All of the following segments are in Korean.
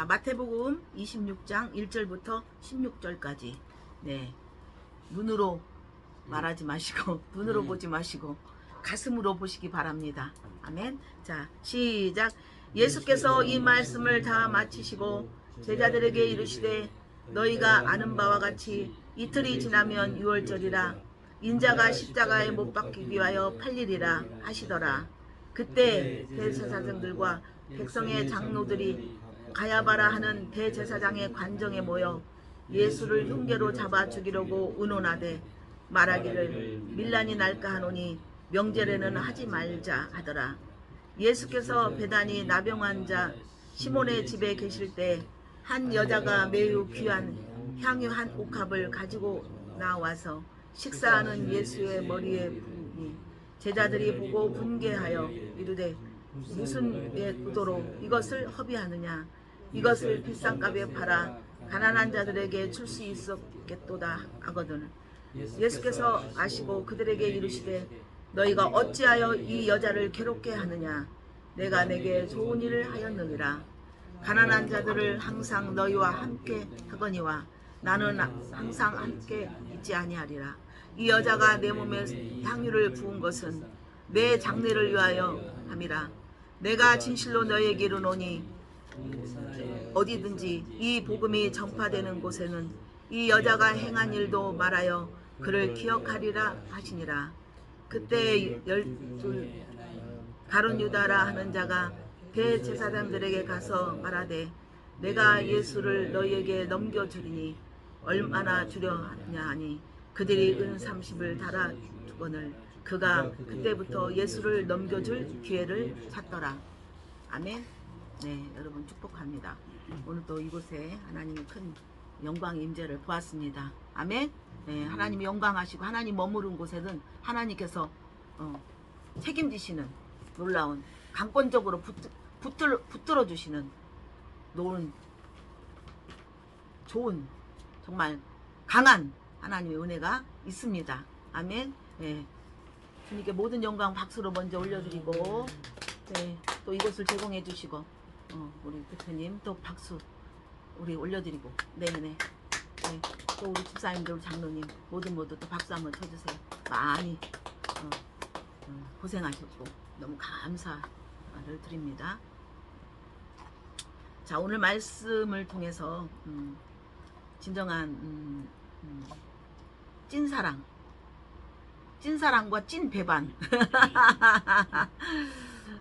자, 마태복음 26장 1절부터 16절까지. 네. 눈으로 말하지 마시고 눈으로 보지 마시고 가슴으로 보시기 바랍니다. 아멘. 자, 시작. 예수께서 이 말씀을 다 마치시고 제자들에게 이르시되 너희가 아는 바와 같이 이틀이 지나면 유월절이라 인자가 십자가에 못 박히기 위하여 팔리리라 하시더라. 그때 대제사장들과 백성의 장로들이 가야바라 하는 대제사장의 관정에 모여 예수를 흉계로 잡아 죽이려고 의논하되 말하기를 밀란이 날까 하노니 명절에는 하지 말자 하더라. 예수께서 베다니 나병 자 시몬의 집에 계실 때 한 여자가 매우 귀한 향유 한 옥합을 가지고 나와서 식사하는 예수의 머리에 부으니 제자들이 보고 분개하여 이르되 무슨 의도로 이것을 허비하느냐. 이것을 비싼 값에 팔아 가난한 자들에게 줄 수 있었겠도다 하거든. 예수께서 아시고 그들에게 이르시되 너희가 어찌하여 이 여자를 괴롭게 하느냐. 내가 내게 좋은 일을 하였느니라. 가난한 자들을 항상 너희와 함께 하거니와 나는 항상 함께 있지 아니하리라. 이 여자가 내 몸에 향유를 부은 것은 내 장례를 위하여 함이라. 내가 진실로 너희에게 이르노니 어디든지 이 복음이 전파되는 곳에는 이 여자가 행한 일도 말하여 그를 기억하리라 하시니라. 그때 12 가룟 유다라 하는 자가 대제사장들에게 가서 말하되 내가 예수를 너희에게 넘겨주리니 얼마나 주려 하느냐 하니 그들이 은 30을 달아 주거늘 그가 그때부터 예수를 넘겨줄 기회를 찾더라. 아멘. 네, 여러분 축복합니다. 오늘도 이곳에 하나님의 큰 영광의 임재를 보았습니다. 아멘. 네, 하나님이 영광하시고 하나님 머무른 곳에는 하나님께서 책임지시는 놀라운 강권적으로 붙들어 주시는 좋은 정말 강한 하나님의 은혜가 있습니다. 아멘. 네. 주님께 모든 영광 박수로 먼저 올려드리고 네, 또 이곳을 제공해 주시고 우리 대표님 또 박수 우리 올려드리고 네네 네, 또 우리 집사님들 우리 장로님 모두 또 박수 한번 쳐주세요. 많이 고생하셨고 너무 감사를 드립니다. 자, 오늘 말씀을 통해서 진정한 찐사랑과 찐배반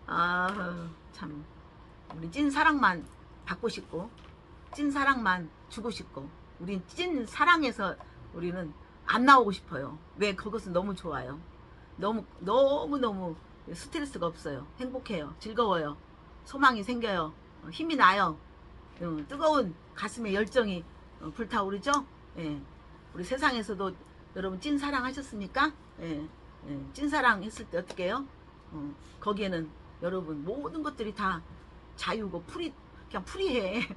아, 참 우리 찐사랑만 받고 싶고 찐사랑만 주고 싶고 우린 찐사랑에서 우리는 안 나오고 싶어요. 왜? 그것은 너무 좋아요. 너무 스트레스가 없어요. 행복해요. 즐거워요. 소망이 생겨요. 힘이 나요. 뜨거운 가슴에 열정이 불타오르죠. 예. 우리 세상에서도 여러분 찐사랑 하셨습니까? 예. 찐사랑 했을 때 어떻게 해요? 거기에는 여러분 모든 것들이 다 자유고 그냥 프리해.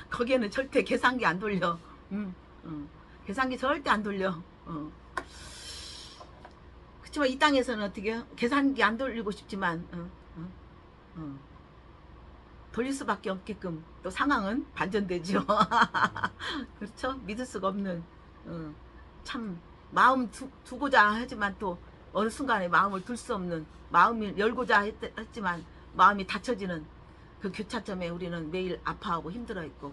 거기에는 절대 계산기 안 돌려. 계산기 절대 안 돌려. 그렇지만 이 땅에서는 어떻게 해요? 계산기 안 돌리고 싶지만 돌릴 수밖에 없게끔 또 상황은 반전되죠. 그렇죠? 믿을 수가 없는 참 마음 두고자 하지만 또 어느 순간에 마음을 둘 수 없는 마음을 열고자 했지만 마음이 닫혀지는 그 교차점에 우리는 매일 아파하고 힘들어했고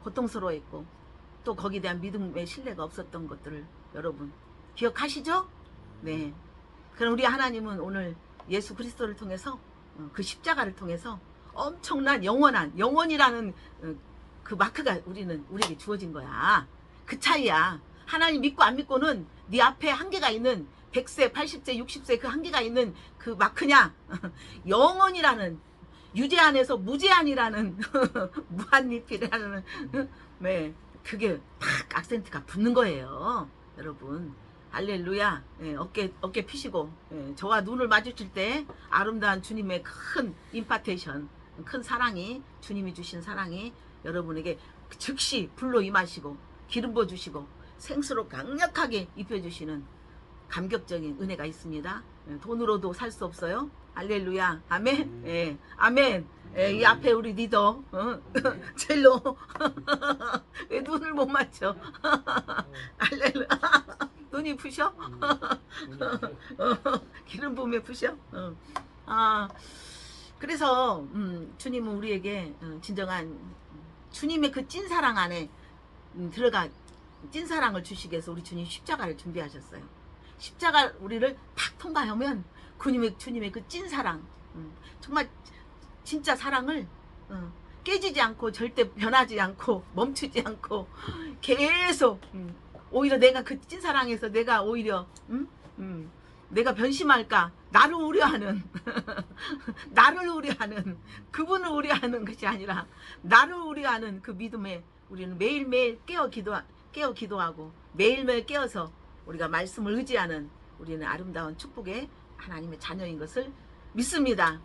고통스러워했고 또 거기에 대한 믿음의 신뢰가 없었던 것들을 여러분 기억하시죠? 네. 그럼 우리 하나님은 오늘 예수 그리스도를 통해서 그 십자가를 통해서 엄청난 영원이라는 그 마크가 우리에게 주어진 거야. 그 차이야. 하나님 믿고 안 믿고는 네 앞에 한계가 있는 100세, 80세, 60세 그 한계가 있는 그 마크냐. 영원이라는 유제한에서 무제한이라는 무한리필이라는 네, 그게 딱 악센트가 붙는 거예요. 여러분. 할렐루야. 예, 어깨 피시고 저와 눈을 마주칠 때 아름다운 주님의 큰 임파테이션 큰 사랑이 주님이 주신 사랑이 여러분에게 즉시 불로 임하시고 기름 부어주시고 생수로 강력하게 입혀주시는 감격적인 은혜가 있습니다. 돈으로도 살 수 없어요. 할렐루야. 아멘. 예. 아멘. 예, 이 앞에 우리 리더 첼로 왜 눈을 못 맞춰? 할렐루야. 눈이 부셔? 기름 부음에 부셔? 아, 그래서 주님은 우리에게 진정한 주님의 그 찐사랑 안에 들어가 찐사랑을 주시기 위해서 우리 주님 십자가를 준비하셨어요. 십자가 우리를 탁 통과하면 주님의 그 찐사랑, 정말 진짜 사랑을 깨지지 않고 절대 변하지 않고 멈추지 않고 계속 오히려 내가 그 찐사랑에서 내가 오히려 내가 변심할까 나를 우려하는 나를 우려하는 그분을 우려하는 것이 아니라 나를 우려하는 그 믿음에 우리는 매일매일 깨어 기도하고 매일매일 깨어서 우리가 말씀을 의지하는 우리는 아름다운 축복의 하나님의 자녀인 것을 믿습니다.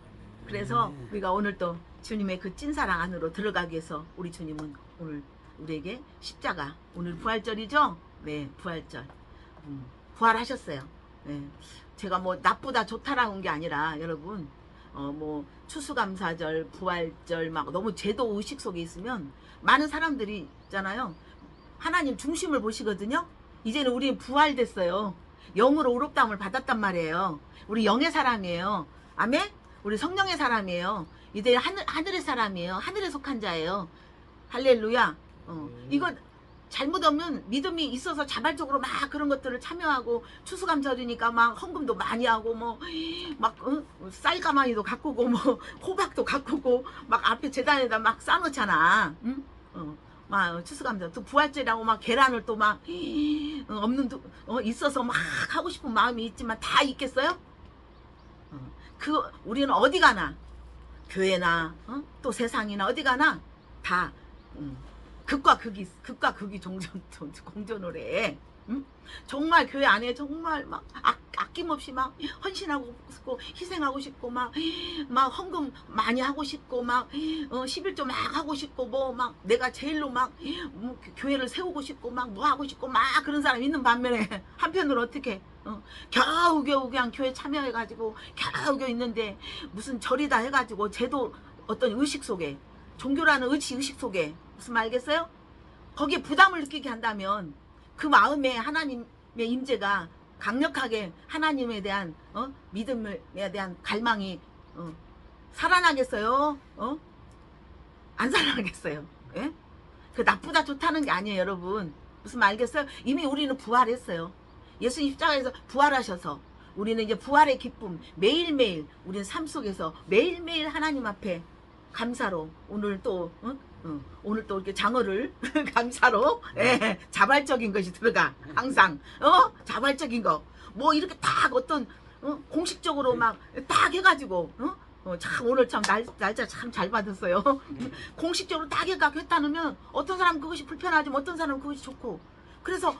그래서 우리가 오늘 또 주님의 그 찐사랑 안으로 들어가기 위해서 우리 주님은 오늘 우리에게 십자가, 오늘 부활절이죠? 네, 부활절. 부활하셨어요. 네. 제가 뭐 나쁘다 좋다라는 게 아니라 여러분 뭐 추수감사절, 부활절 막 너무 제도 의식 속에 있으면 많은 사람들이 있잖아요. 하나님 중심을 보시거든요. 이제는 우리는 부활됐어요. 영으로 의롭다함을 받았단 말이에요. 우리 영의 사람이에요. 아멘? 우리 성령의 사람이에요. 이제 하늘의 사람이에요. 하늘에 속한 자예요. 할렐루야. 이거 잘못 없는 믿음이 있어서 자발적으로 막 그런 것들을 참여하고 추수감사절이니까 막 헌금도 많이 하고 뭐 막 쌀가마니도 가꾸고 뭐 호박도 가꾸고 막 앞에 제단에다 막 싸놓잖아. 응? 막 추수감사 또 부활절이라고 막 계란을 또 막 없는 있어서 막 하고 싶은 마음이 있지만 다 있겠어요? 우리는 어디 가나 교회나 또 세상이나 어디 가나 다 극과 극이 공존을 해. 정말 교회 안에 정말 막 아낌없이 막 헌신하고 싶고 희생하고 싶고 막 헌금 많이 하고 싶고 막 11조 막 하고 싶고 뭐 막 내가 제일로 막 교회를 세우고 싶고 막 뭐 하고 싶고 막 그런 사람 있는 반면에 한편으로 어떻게 겨우겨우 그냥 교회 참여해가지고 겨우겨우 있는데 무슨 절이다 해가지고 제도 어떤 의식 속에 종교라는 의식 속에 무슨 말 알겠어요? 거기에 부담을 느끼게 한다면 그 마음에 하나님의 임재가 강력하게 하나님에 대한 믿음에 대한 갈망이 살아나겠어요? 안 살아나겠어요? 예? 그 나쁘다 좋다는 게 아니에요, 여러분. 무슨 말 알겠어요? 이미 우리는 부활했어요. 예수님 십자가에서 부활하셔서 우리는 이제 부활의 기쁨 매일매일 우리는 삶 속에서 매일매일 하나님 앞에 감사로 오늘 또 이렇게 장어를 감사로 자발적인 것이 들어가 항상 자발적인 거 뭐 이렇게 딱 어떤 공식적으로 막 딱 해가지고 참 오늘 참 날짜 참 잘 받았어요. 공식적으로 딱 해가지고 했다면 어떤 사람은 그것이 불편하지만 어떤 사람은 그것이 좋고 그래서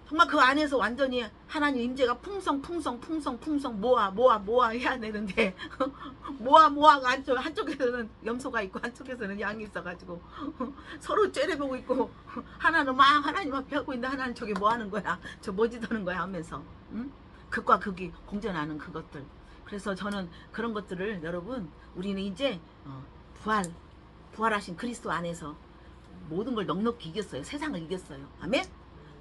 정말 그 안에서 완전히 하나님 임재가 풍성 모아 해야 되는데 모아가 한쪽에서는 염소가 있고 한쪽에서는 양이 있어가지고 서로 째려보고 있고 하나는 막 하나님 앞에 하고 있는데 하나는 저게 뭐 하는 거야 저 뭐 지도는 거야 하면서 극과 극이 공존하는 그것들. 그래서 저는 그런 것들을 여러분 우리는 이제 부활하신 그리스도 안에서 모든 걸 넉넉히 이겼어요. 세상을 이겼어요. 아멘?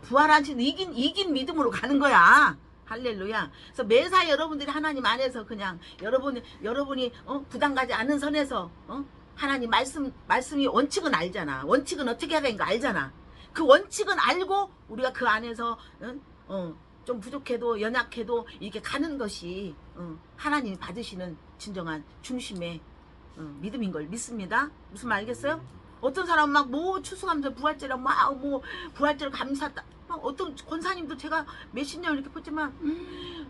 부활하신 이긴 믿음으로 가는 거야. 할렐루야. 그래서 매사 여러분들이 하나님 안에서 그냥 여러분이 부담 가지 않는 선에서 하나님 말씀이 원칙은 알잖아. 원칙은 어떻게 해야 되는 거 알잖아. 그 원칙은 알고 우리가 그 안에서 좀 부족해도 연약해도 이렇게 가는 것이 하나님이 받으시는 진정한 중심의 믿음인 걸 믿습니다. 무슨 말 알겠어요? 어떤 사람은 막 뭐 추수감사 부활절이랑 막 뭐 부활절 감사다 막 어떤 권사님도 제가 몇십 년 이렇게 봤지만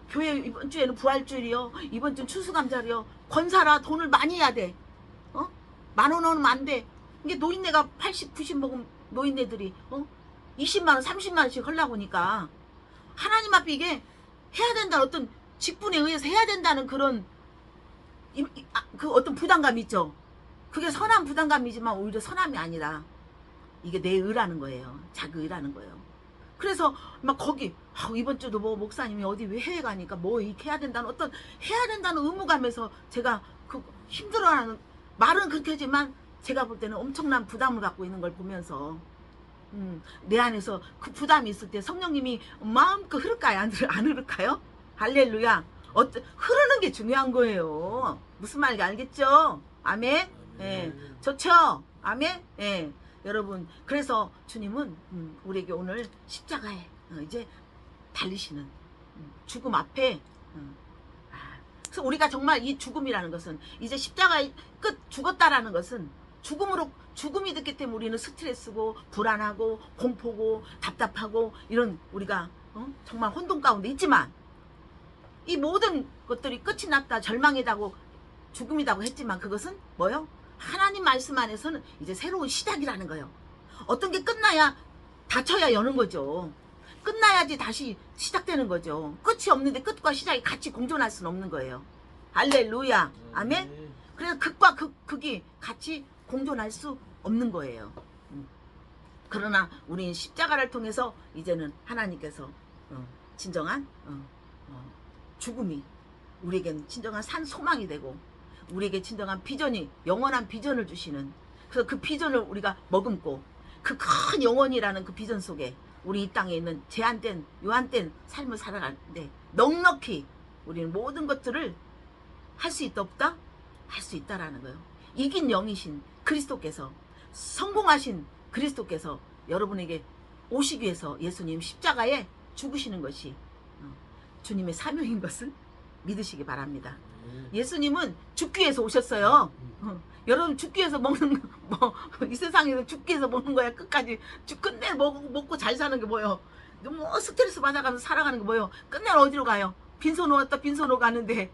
교회 이번 주에는 부활절이요 이번 주는 추수감사요 권사라 돈을 많이 해야 돼. 10,000원 하면 안 돼. 이게 노인네가 80, 90 먹은 노인네들이 20만원 30만원씩 하려고 하니까 하나님 앞에 이게 해야 된다는 어떤 직분에 의해서 해야 된다는 그런 그 어떤 부담감이 있죠. 그게 선한 부담감이지만 오히려 선함이 아니라 이게 내 의라는 거예요. 자기 의라는 거예요. 그래서 막 거기 이번 주도 뭐 목사님이 어디 왜 해외 가니까 뭐 이렇게 해야 된다는 어떤 해야 된다는 의무감에서 제가 그 힘들어하는 말은 그렇게 하지만 제가 볼 때는 엄청난 부담을 갖고 있는 걸 보면서 내 안에서 그 부담이 있을 때 성령님이 마음껏 흐를까요? 안 흐를까요? 할렐루야. 흐르는 게 중요한 거예요. 무슨 말인지 알겠죠? 아멘? 예. 좋죠? 아멘? 예. 여러분, 그래서 주님은 우리에게 오늘 십자가에 이제 달리시는 죽음 앞에 그래서 우리가 정말 이 죽음이라는 것은 이제 십자가의 끝 죽었다라는 것은 죽음이 됐기 때문에 우리는 스트레스고 불안하고 공포고 답답하고 이런 우리가 정말 혼돈 가운데 있지만 이 모든 것들이 끝이 났다 절망이다고 죽음이라고 했지만 그것은 뭐요? 하나님 말씀 안에서는 이제 새로운 시작이라는 거예요. 어떤 게 끝나야 닫혀야 여는 거죠. 끝나야지 다시 시작되는 거죠. 끝이 없는데 끝과 시작이 같이 공존할 수는 없는 거예요. 할렐루야. 아멘. 그래서 극과 극이 같이 공존할 수 없는 거예요. 그러나 우리는 십자가를 통해서 이제는 하나님께서 진정한 죽음이 우리에게는 진정한 산 소망이 되고 우리에게 진정한 비전이 영원한 비전을 주시는 그래서 그 비전을 우리가 머금고 그 큰 영원이라는 그 비전 속에 우리 이 땅에 있는 제한된 요한된 삶을 살아가는데 넉넉히 우리는 모든 것들을 할 수 있다 없다? 할 수 있다라는 거예요. 이긴 영이신 그리스도께서 성공하신 그리스도께서 여러분에게 오시기 위해서 예수님 십자가에 죽으시는 것이 주님의 사명인 것을 믿으시기 바랍니다. 예수님은 죽기 위해서 오셨어요. 여러분 죽기 위해서 먹는 뭐 이 세상에서 죽기 위해서 먹는 거야. 끝까지 끝내 먹고 잘 사는 게 뭐예요? 뭐 스트레스 받아가면서 살아가는 게 뭐예요? 끝내 어디로 가요? 빈손으로 왔다 빈손으로 가는데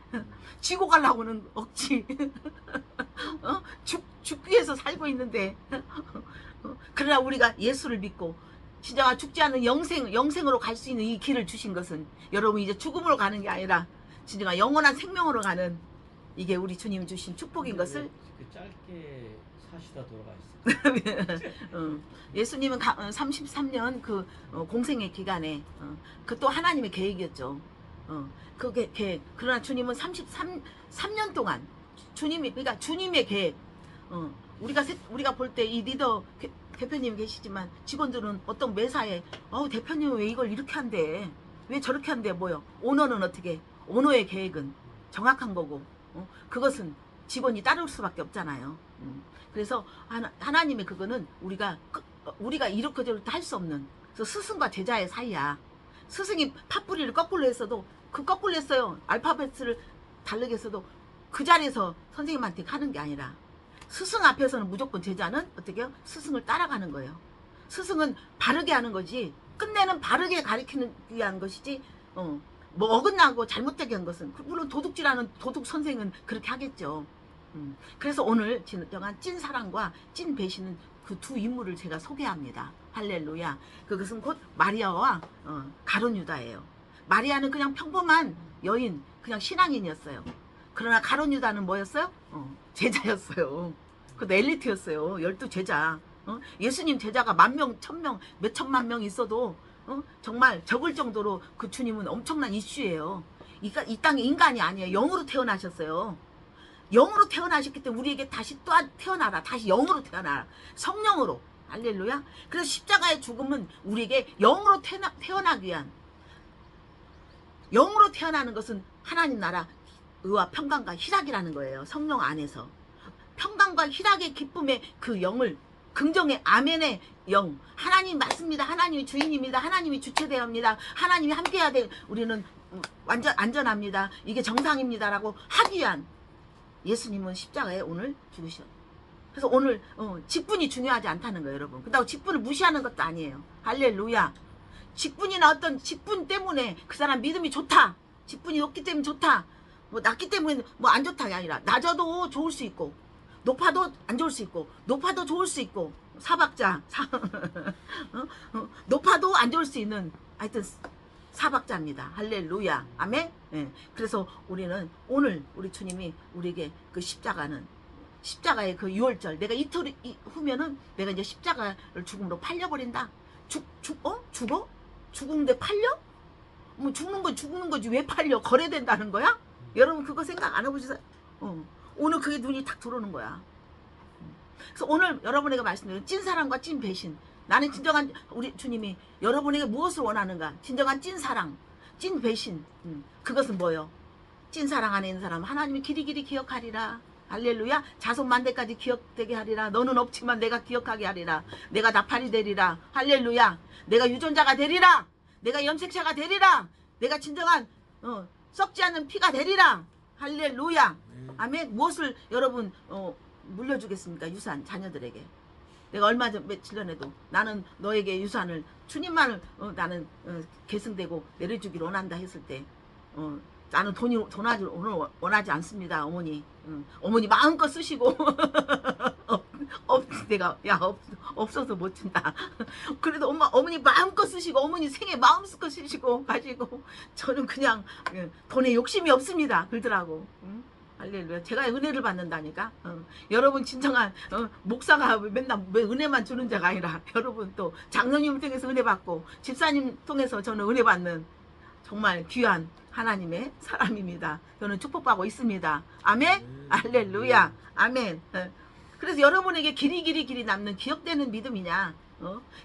지고 가려고는 억지. 죽기 위해서 살고 있는데 그러나 우리가 예수를 믿고 진정한 죽지 않는 영생으로 갈 수 있는 이 길을 주신 것은 여러분 이제 죽음으로 가는 게 아니라 진정한 영원한 생명으로 가는 이게 우리 주님이 주신 축복인 것을 그 짧게 사시다 돌아가셨어요. 예수님은 33년 그 공생의 기간에 그 또 하나님의 계획이었죠. 그게 계획. 그러나 주님은 3년 동안 그러니까 주님의 계획. 우리가 볼 때 이 리더 대표님 계시지만 직원들은 어떤 매사에 대표님은 왜 이걸 이렇게 한대? 왜 저렇게 한대? 뭐요? 오너는 어떻게? 오너의 계획은 정확한 거고 그것은 직원이 따를 수밖에 없잖아요. 그래서 하나님의 그거는 우리가 이렇게 저렇게 할 수 없는 그래서 스승과 제자의 사이야. 스승이 팥뿌리를 거꾸로 했어도 그 거꾸로 했어요. 알파벳을 다르게 했어도 그 자리에서 선생님한테 가는 게 아니라 스승 앞에서는 무조건 제자는 어떻게 해요? 스승을 따라가는 거예요. 스승은 바르게 하는 거지 끝내는 바르게 가르치는 위한 것이지 뭐 어긋나고 잘못되게 한 것은 물론 도둑질하는 도둑 선생은 그렇게 하겠죠. 그래서 오늘 진정한 찐 사랑과 찐 배신은 그 두 인물을 제가 소개합니다. 할렐루야. 그것은 곧 마리아와 가룟 유다예요. 마리아는 그냥 평범한 여인 그냥 신앙인이었어요. 그러나 가룟 유다는 뭐였어요? 제자였어요. 그것도 엘리트였어요. 12제자. 예수님 제자가 10,000명, 1,000명, 몇천만 명 있어도 정말 적을 정도로 그 주님은 엄청난 이슈예요. 이 땅에 인간이 아니에요. 영으로 태어나셨어요. 영으로 태어나셨기 때문에 우리에게 다시 또 태어나라. 다시 영으로 태어나라. 성령으로. 할렐루야. 그래서 십자가의 죽음은 우리에게 영으로 태어나기 위한 영으로 태어나는 것은 하나님 나라 의와 평강과 희락이라는 거예요. 성령 안에서. 평강과 희락의 기쁨의 그 영을 긍정의 아멘의 영 하나님 맞습니다. 하나님이 주인입니다. 하나님이 주체되어합니다. 하나님이 함께해야 돼. 우리는 완전 안전합니다. 이게 정상입니다라고 하기 위한 예수님은 십자가에 오늘 죽으셔. 그래서 오늘 직분이 중요하지 않다는 거예요. 여러분. 그렇다고 직분을 무시하는 것도 아니에요. 할렐루야. 직분이나 어떤 직분 때문에 그 사람 믿음이 좋다. 직분이 높기 때문에 좋다. 뭐 낮기 때문에 뭐 안 좋다가 아니라 낮아도 좋을 수 있고 높아도 안 좋을 수 있고 높아도 좋을 수 있고 사박자 높아도 안 좋을 수 있는 하여튼 사박자입니다. 할렐루야. 아멘. 네. 그래서 우리는 오늘 우리 주님이 우리에게 그 십자가의 그 6월절 내가 이틀 후면은 내가 이제 십자가를 죽음으로 팔려버린다. 죽어? 죽은데 팔려? 뭐 죽는 건 죽는 거지 왜 팔려? 거래된다는 거야? 여러분 그거 생각 안 해보셨어요? 오늘 그게 눈이 탁 들어오는 거야. 그래서 오늘 여러분에게 말씀드린 찐사랑과 찐배신. 나는 진정한 우리 주님이 여러분에게 무엇을 원하는가? 진정한 찐사랑, 찐배신. 그것은 뭐요? 찐사랑 안에 있는 사람 하나님이 길이길이 기억하리라. 할렐루야. 자손만대까지 기억되게 하리라. 너는 없지만 내가 기억하게 하리라. 내가 나팔이 되리라. 할렐루야. 내가 유전자가 되리라. 내가 염색체가 되리라. 내가 진정한 썩지 않는 피가 되리라. 할렐루야. 아멘. 무엇을 여러분 물려주겠습니까? 유산 자녀들에게. 내가 얼마 전 며칠 전에도 나는 너에게 유산을 주님만을 나는 계승되고 내려주기를 원한다 했을 때 나는 돈을 원하지 않습니다. 어머니. 어머니 마음껏 쓰시고 내가 없어서 못 준다. 그래도 어머니 마음껏 쓰시고 어머니 생애 마음껏 쓰시고 가지고 저는 그냥 돈에 욕심이 없습니다. 그러더라고. 할렐루야. 제가 은혜를 받는다니까. 여러분 진정한 목사가 맨날 왜 은혜만 주는 자가 아니라 여러분 또 장로님 통해서 은혜 받고 집사님 통해서 저는 은혜 받는 정말 귀한 하나님의 사람입니다. 저는 축복받고 있습니다. 아멘. 할렐루야. 아멘. 그래서 여러분에게 길이 남는 기억되는 믿음이냐?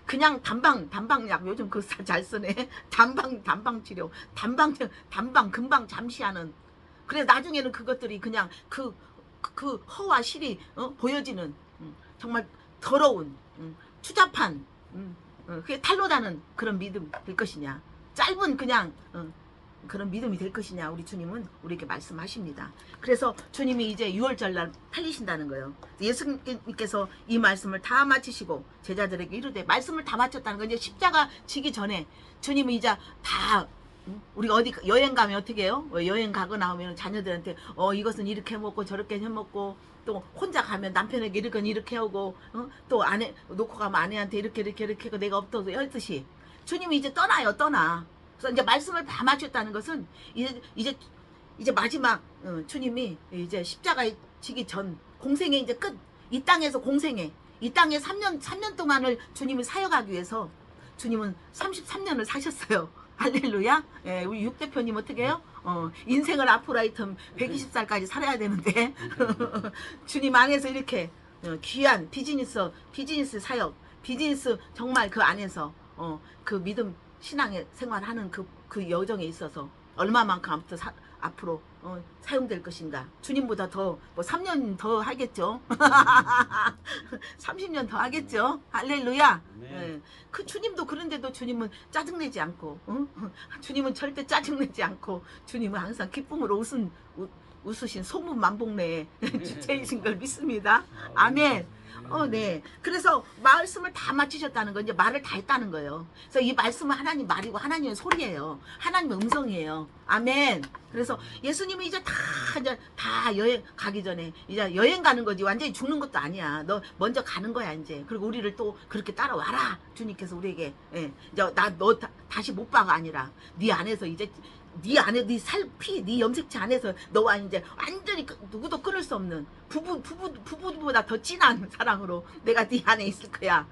그냥 단방약 요즘 그 잘 쓰네. 단방 치료, 단방 금방 잠시 하는. 그래 나중에는 그것들이 그냥 그 허와 실이 보여지는 정말 더러운 추잡한 그게 탈로다는 그런 믿음 될 것이냐? 짧은 그냥 그런 믿음이 될 것이냐? 우리 주님은 우리에게 말씀하십니다. 그래서 주님이 이제 6월절 날 팔리신다는 거예요. 예수님께서 이 말씀을 다 마치시고 제자들에게 이르되 말씀을 다 마쳤다는 거. 이제 십자가 지기 전에 주님이 이제 다 우리가 어디 여행 가면 어떻게 해요? 여행 가거나 하면 자녀들한테 이것은 이렇게 해먹고 저렇게 해먹고 또 혼자 가면 남편에게 이렇게 하고 또 아내 놓고 가면 아내한테 이렇게 하고 내가 없어서 열듯이 주님이 이제 떠나. 그래서 이제 말씀을 다 마쳤다는 것은 이제 마지막 주님이 이제 십자가에 지기 전 공생의 이제 끝. 이 땅에서 공생애. 이 땅에 3년 동안을 주님이 사역하기 위해서 주님은 33년을 사셨어요. 할렐루야. 예, 우리 육 대표님 어떻게 해요? 인생을 앞으로 하여튼 120살까지 살아야 되는데 주님 안에서 이렇게 귀한 비즈니스 사역, 비즈니스 정말 그 안에서 그 믿음 신앙의 생활하는 그 여정에 있어서 얼마만큼 앞으로 사용될 것인가. 주님보다 더 3년 더 하겠죠. 30년 더 하겠죠. 할렐루야. 네. 그 주님도 그런데도 주님은 짜증내지 않고 주님은 절대 짜증내지 않고 주님은 항상 기쁨으로 웃으신 소문 만복내의 주체이신 걸 믿습니다. 아멘. 네. 그래서 말씀을 다 마치셨다는 건 이제 말을 다 했다는 거예요. 그래서 이 말씀은 하나님 말이고 하나님의 소리예요. 하나님의 음성이에요. 아멘. 그래서 예수님이 이제 다 여행 가기 전에 이제 여행 가는 거지 완전히 죽는 것도 아니야. 너 먼저 가는 거야 이제. 그리고 우리를 또 그렇게 따라와라. 주님께서 우리에게 이제 너 다시 못 봐가 아니라 네 안에서 이제 네 안에 네 살피 네 염색체 안에서 너와 이제 완전히 누구도 끊을 수 없는 부부보다 더 진한 사랑으로 내가 네 안에 있을 거야.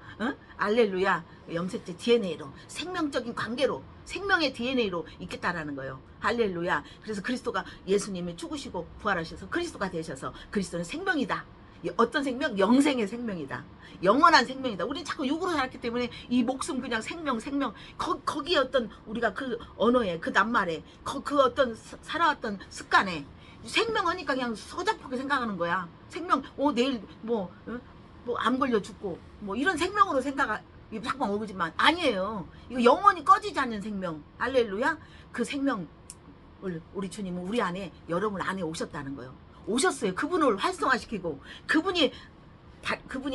알렐루야. 염색체 DNA로 생명적인 관계로 생명의 DNA로 있겠다라는 거예요. 할렐루야. 그래서 그리스도가 예수님이 죽으시고 부활하셔서 그리스도가 되셔서 그리스도는 생명이다. 어떤 생명? 영생의 생명이다. 영원한 생명이다. 우리는 자꾸 육으로 살았기 때문에 이 목숨 그냥 생명 거기에 어떤 우리가 그 언어에 그 낱말에 그 어떤 살아왔던 습관에 생명하니까 그냥 서잡하게 생각하는 거야. 생명 내일 뭐 암 걸려 죽고 뭐 이런 생명으로 자꾸만 오지만 아니에요. 이거 영원히 꺼지지 않는 생명. 할렐루야. 그 생명 우리 주님은 우리 안에 여러분 안에 오셨다는 거예요. 오셨어요. 그분을 활성화시키고 그분이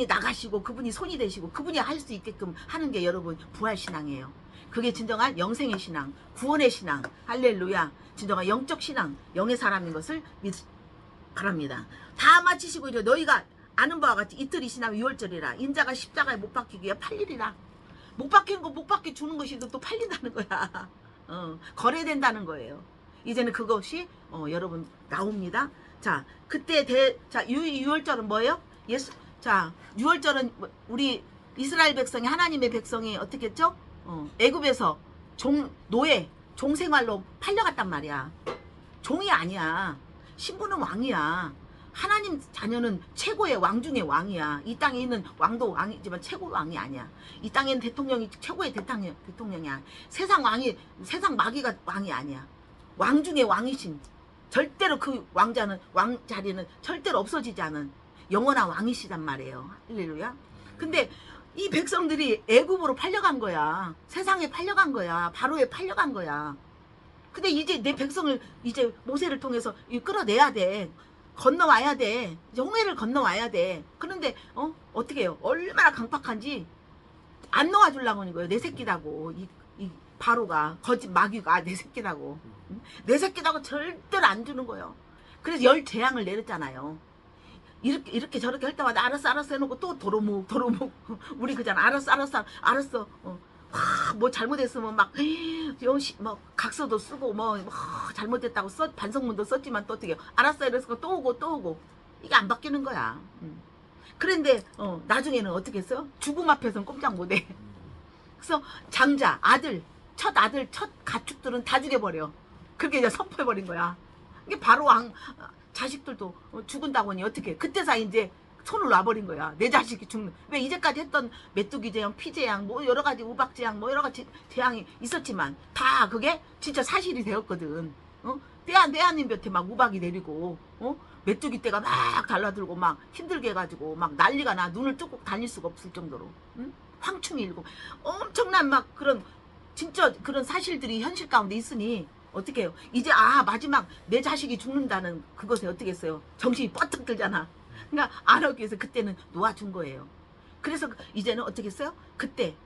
나가시고 그분이 손이 되시고 그분이 할 수 있게끔 하는 게 여러분 부활신앙이에요. 그게 진정한 영생의 신앙, 구원의 신앙, 할렐루야. 진정한 영적 신앙, 영의 사람인 것을 바랍니다. 다 마치시고 이래 너희가 아는 바와 같이 이틀이 지나면 6월절이라 인자가 십자가에 못 박히기 위해 팔리리라. 못 박힌 거 못 박혀 주는 것이 또 팔린다는 거야. 거래된다는 거예요. 이제는 그것이 여러분 나옵니다. 자, 그때 6월절은 뭐예요? 자, 6월절은 우리 이스라엘 백성이 하나님의 백성이 어떻게 했죠? 애굽에서 노예, 종생활로 팔려갔단 말이야. 종이 아니야. 신부는 왕이야. 하나님 자녀는 최고의 왕 중의 왕이야. 이 땅에 있는 왕도 왕이지만 최고 왕이 아니야. 이 땅에는 대통령이 최고의 대통령이야. 세상 마귀가 왕이 아니야. 왕 중의 왕이신, 절대로 그 왕 자리는 절대로 없어지지 않은 영원한 왕이시단 말이에요. 할렐루야. 근데 이 백성들이 애굽으로 팔려간 거야. 세상에 팔려간 거야. 바로에 팔려간 거야. 근데 이제 내 백성을 이제 모세를 통해서 끌어내야 돼. 건너와야 돼. 홍해를 건너와야 돼. 그런데 어떻게 해요? 얼마나 강팍한지 안 놓아주려고 하는 거예요. 내 새끼다고. 이 바로가, 거짓 마귀가 내 새끼다고. 응? 내 새끼다고 절대로 안 주는 거예요. 그래서 10재앙을 내렸잖아요. 이렇게 저렇게 할 때마다 알았어 해놓고 또 도로묵 우리 그잖아. 알았어. 뭐 잘못했으면 막 각서도 쓰고 뭐 잘못됐다고 반성문도 썼지만 또 어떻게 해요? 알았어 이래서 또 오고 이게 안 바뀌는 거야. 그런데 나중에는 어떻게 했어요? 죽음 앞에서는 꼼짝 못해. 그래서 장자 첫 가축들은 다 죽여버려. 그렇게 이제 선포해버린 거야. 이게 바로 자식들도 죽은다고 하니 어떻게 그때서 이제 손을 놔버린 거야. 내 자식이 죽는. 왜 이제까지 했던 메뚜기 재앙, 피 재앙, 뭐 여러 가지 우박 재앙, 뭐 여러 가지 재앙이 있었지만 다 그게 진짜 사실이 되었거든. 떼아님 곁에 막 우박이 내리고, 메뚜기 떼가 막 달라들고 막 힘들게 해가지고 막 난리가 나. 눈을 뜨고 다닐 수가 없을 정도로. 황충이 일고 엄청난 막 진짜 그런 사실들이 현실 가운데 있으니 어떻게 해요? 이제 마지막 내 자식이 죽는다는 그것에 어떻게 했어요? 정신이 뻗떡 들잖아. 그러니까 알아오기 위해서 그때는 놓아준 거예요. 그래서 이제는 어떻게 했어요? 그때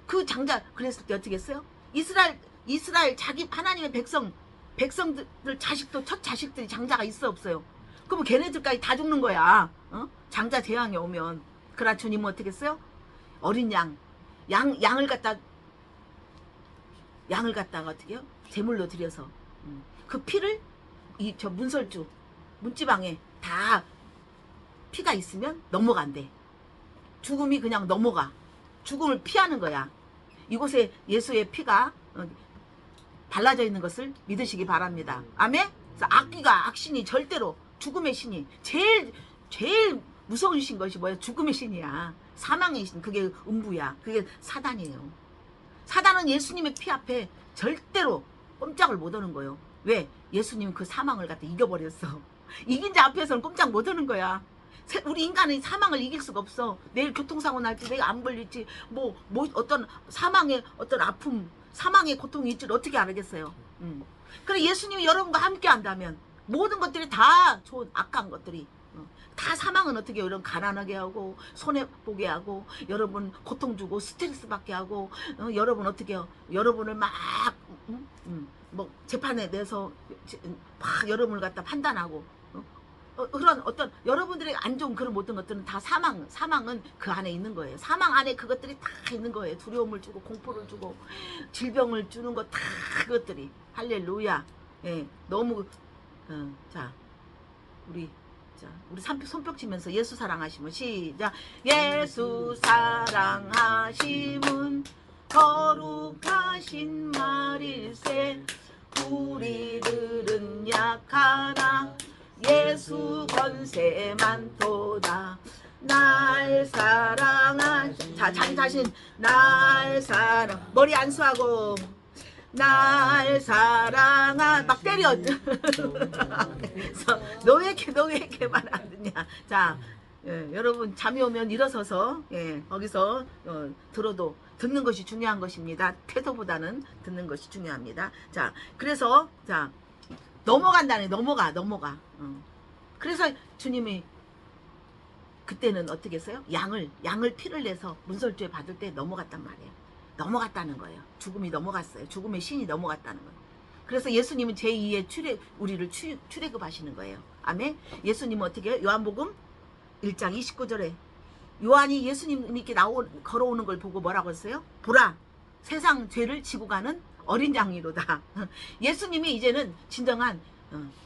그 장자 그랬을 때 어떻게 했어요? 이스라엘 자기 하나님의 백성들 자식도 첫 자식들이 장자가 있어 없어요? 그러면 걔네들까지 다 죽는 거야. 장자 재앙이 오면. 그러나 주님은 어떻게 했어요? 어린 양을 갖다가 어떻게 해요? 제물로 드려서 그 피를 저 문설주 문지방에 다 피가 있으면 넘어간대. 죽음이 그냥 넘어가. 죽음을 피하는 거야. 이곳에 예수의 피가 발라져 있는 것을 믿으시기 바랍니다. 아멘? 그래서 악신이 절대로 죽음의 신이 제일 무서운 신 것이 뭐예요? 죽음의 신이야. 사망의 신. 그게 음부야. 그게 사단이에요. 사단은 예수님의 피 앞에 절대로 꼼짝을 못 하는 거예요. 왜? 예수님은 그 사망을 갖다 이겨버렸어. 이긴 자 앞에서는 꼼짝 못 하는 거야. 우리 인간은 사망을 이길 수가 없어. 내일 교통사고 날지 내가 안 걸릴지 뭐 어떤 사망의 어떤 아픔, 사망의 고통이 있지를 어떻게 알겠어요. 그래 예수님이 여러분과 함께 한다면 모든 것들이 다 좋은 악한 것들이 다 사망은 어떻게 해요? 이런 가난하게 하고 손해보게 하고 여러분 고통 주고 스트레스 받게 하고 여러분 어떻게 해요? 여러분을 막 뭐 재판에 내서 막 여러분을 갖다 판단하고 그런 어떤 여러분들의 안 좋은 그런 모든 것들은 다 사망은 그 안에 있는 거예요. 사망 안에 그것들이 다 있는 거예요. 두려움을 주고 공포를 주고 질병을 주는 거 다 그것들이. 할렐루야. 예, 너무 자 우리 손뼉 치면서 예수 사랑하시면 시작. 예수 사랑하심은 거룩하신 말일세. 우리들은 약하나 예수 권세 많도다. 날 사랑하신 자신 날 사랑 머리 안수하고 날 사랑한 막 때려. 그래서 너 왜 이렇게 말 안 듣냐. 자 여러분 잠이 오면 일어서서 거기서 들어도 듣는 것이 중요한 것입니다. 태도보다는 듣는 것이 중요합니다. 자 그래서 자 넘어간다네. 넘어가. 그래서 주님이 그때는 어떻게 했어요? 양을 피를 내서 문설주에 받을 때 넘어갔단 말이에요. 넘어갔다는 거예요. 죽음이 넘어갔어요. 죽음의 신이 넘어갔다는 거예요. 그래서 예수님은 제2의 우리를 출애굽하시는 거예요. 아멘. 예수님은 어떻게 해요? 요한복음 1장 29절에 요한이 예수님이 이렇게 걸어오는 걸 보고 뭐라고 했어요? 보라, 세상 죄를 지고 가는 어린 양이로다. 예수님이 이제는 진정한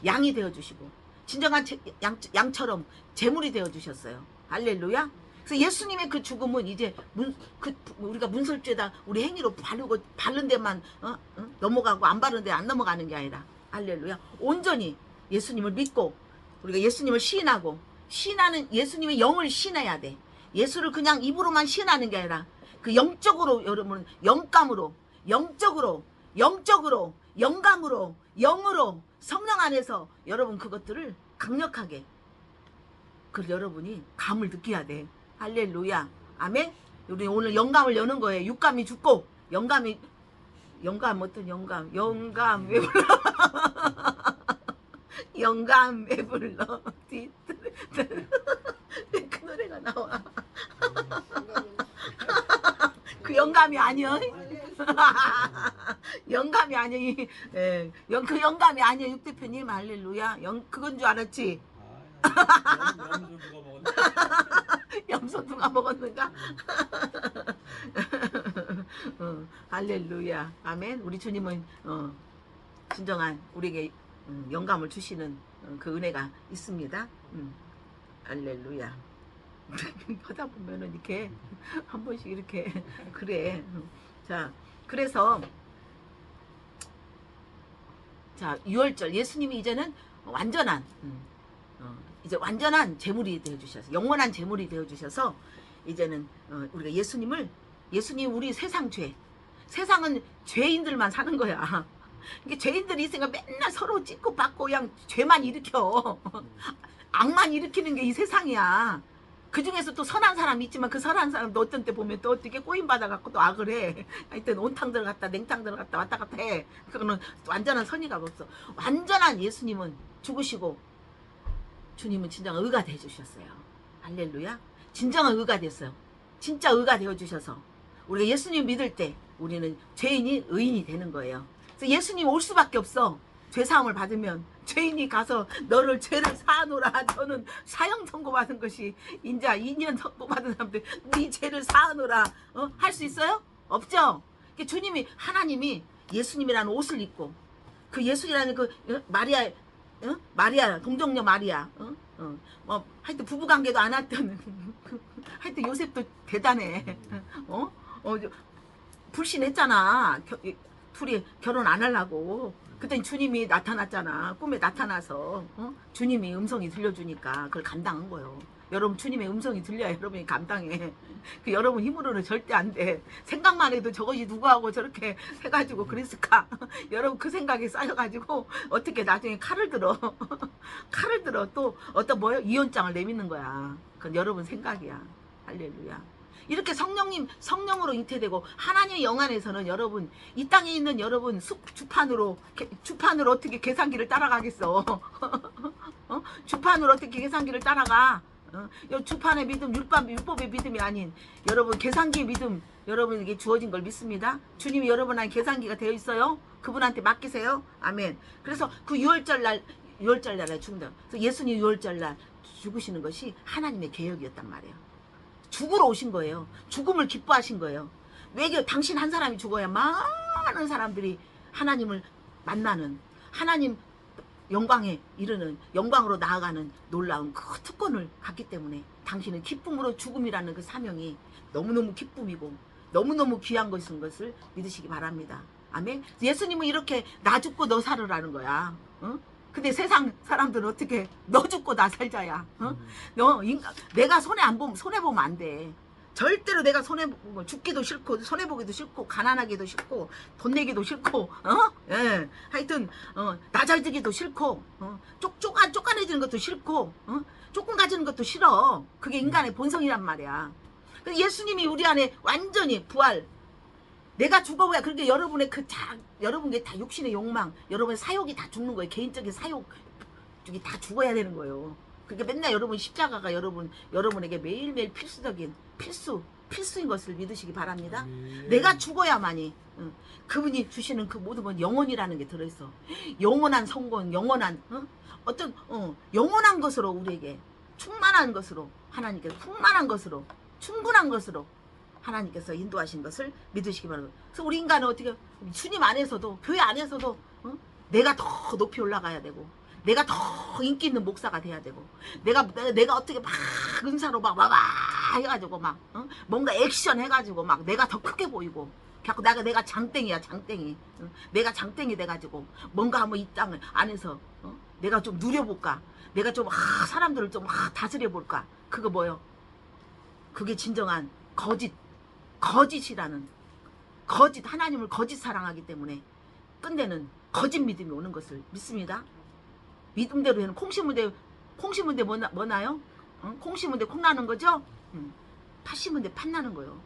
양이 되어주시고 진정한 양처럼 제물이 되어주셨어요. 할렐루야. 그래서 예수님의 그 죽음은 이제 우리가 문설죄다 우리 행위로 바른 데만 넘어가고 안 바른 데 안 넘어가는 게 아니라 할렐루야. 온전히 예수님을 믿고 우리가 예수님을 시인하고 시인하는 예수님의 영을 시인해야 돼. 예수를 그냥 입으로만 시인하는 게 아니라 그 영적으로 여러분 영감으로 영적으로 영감으로 영으로 성령 안에서 여러분 그것들을 강력하게 그 여러분이 감을 느껴야 돼. 할렐루야. 아멘. 우리 오늘 영감을 여는 거예요. 육감이 죽고 영감 어떤 영감 왜 불러 영감 왜 불러 왜 그 노래가 나와 그 영감이 아니야. 영감이 아니야. 예, 그 영감이 아니야. 육 대표님 할렐루야. 그건 줄 알았지. 염소 누가 먹었나? 염소 누가 먹었는가? 할렐루야. 아멘. 우리 주님은 진정한 우리에게 영감을 주시는 그 은혜가 있습니다. 할렐루야. 하다 보면은 이렇게 한 번씩 이렇게 그래. 자, 그래서 자 6월절 예수님이 이제는 완전한 이제 완전한 제물이 되어 주셔서 영원한 제물이 되어 주셔서 이제는 우리가 예수님 우리 세상은 죄인들만 사는 거야. 이게 죄인들이 있으니까 맨날 서로 찢고 받고 그냥 죄만 일으켜. 악만 일으키는 게 이 세상이야. 그 중에서 또 선한 사람이 있지만 그 선한 사람도 어떤 때 보면 또 어떻게 꼬임 받아갖고 또 악을 해. 하여튼 온탕 들어갔다 냉탕 들어갔다 왔다 갔다 해. 그거는 완전한 선의가 없어. 완전한 예수님은 죽으시고 주님은 진정한 의가 되어주셨어요. 할렐루야. 진정한 의가 됐어요. 진짜 의가 되어주셔서 우리가 예수님 믿을 때 우리는 죄인이 의인이 되는 거예요. 그래서 예수님 올 수밖에 없어. 죄사함을 받으면 죄인이 가서 너를 죄를 사하노라. 저는 사형 선고받은 것이 인자 2년 선고받은 사람들 네 죄를 사하노라 할 수 있어요? 없죠. 주님이 하나님이 예수님이라는 옷을 입고 그 예수라는 그 마리아 동정녀 마리아 뭐 하여튼 부부관계도 안 했던 하여튼 요셉도 대단해. 불신했잖아. 둘이 결혼 안 하려고. 그때 주님이 나타났잖아. 꿈에 나타나서 주님이 음성이 들려주니까 그걸 감당한 거예요. 여러분 주님의 음성이 들려야 여러분이 감당해. 그 여러분 힘으로는 절대 안 돼. 생각만 해도 저것이 누구하고 저렇게 해가지고 그랬을까. 여러분 그 생각이 쌓여가지고 어떻게 나중에 칼을 들어 또 어떤 이혼장을 내미는 거야. 그건 여러분 생각이야. 할렐루야. 이렇게 성령으로 잉태되고 하나님의 영 안에서는 여러분 이 땅에 있는 여러분 주판으로 어떻게 계산기를 따라가겠어. 주판으로 어떻게 계산기를 따라가. 주판의 믿음 율법의 믿음이 아닌 여러분 계산기의 믿음 여러분에게 주어진 걸 믿습니다. 주님이 여러분한테 계산기가 되어 있어요. 그분한테 맡기세요. 아멘. 그래서 그 6월절 날에 죽는다. 그래서 예수님 6월절 날 죽으시는 것이 하나님의 계획이었단 말이에요. 죽으러 오신 거예요. 죽음을 기뻐하신 거예요. 왜 당신 한 사람이 죽어야 많은 사람들이 하나님을 만나는 하나님 영광에 이르는 영광으로 나아가는 놀라운 그 특권을 갖기 때문에 당신은 기쁨으로 죽음이라는 그 사명이 너무너무 기쁨이고 너무너무 귀한 것인 것을 믿으시기 바랍니다. 아멘. 예수님은 이렇게 나 죽고 너 살으라는 거야. 근데 세상 사람들은 어떻게 너 죽고 나 살자야. 내가 손해보면 안 돼. 절대로 내가 죽기도 싫고 손해보기도 싫고 가난하기도 싫고 돈 내기도 싫고 예. 하여튼 낮아지기도 싫고 쪼깐해지는 것도 싫고 조금 가지는 것도 싫어. 그게 인간의 본성이란 말이야. 예수님이 우리 안에 완전히 부활 내가 죽어봐야 그렇게 여러분의 여러분의 다 육신의 욕망 여러분의 사욕이 다 죽는 거예요. 개인적인 사욕 저기 다 죽어야 되는 거예요. 그러니까 맨날 여러분 십자가가 여러분에게 매일매일 필수인 것을 믿으시기 바랍니다. 내가 죽어야만이 그분이 주시는 그 모든 건 영혼이라는 게 들어있어. 영원한 성공, 영원한 영원한 것으로 우리에게 충만한 것으로 하나님께서 풍만한 것으로 충분한 것으로 하나님께서 인도하신 것을 믿으시기 바랍니다. 그래서 우리 인간은 어떻게 주님 안에서도 교회 안에서도 내가 더 높이 올라가야 되고 내가 더 인기 있는 목사가 돼야 되고 내가 어떻게 막 은사로 막 해가지고 막 뭔가 액션 해가지고 막 내가 더 크게 보이고 자꾸 내가 장땡이야 장땡이. 내가 장땡이 돼가지고 뭔가 한번 이 땅을 안에서 내가 좀 누려볼까. 내가 좀 사람들을 좀 다스려볼까. 그거 뭐요? 그게 진정한 거짓이라는 거짓 하나님을 거짓 사랑하기 때문에 끝내는 거짓 믿음이 오는 것을 믿습니다. 믿음대로 해는 콩 심은 데 뭐나요? 콩 심은 데 콩 나는 거죠? 팥 심은 데 팥 나는 거요.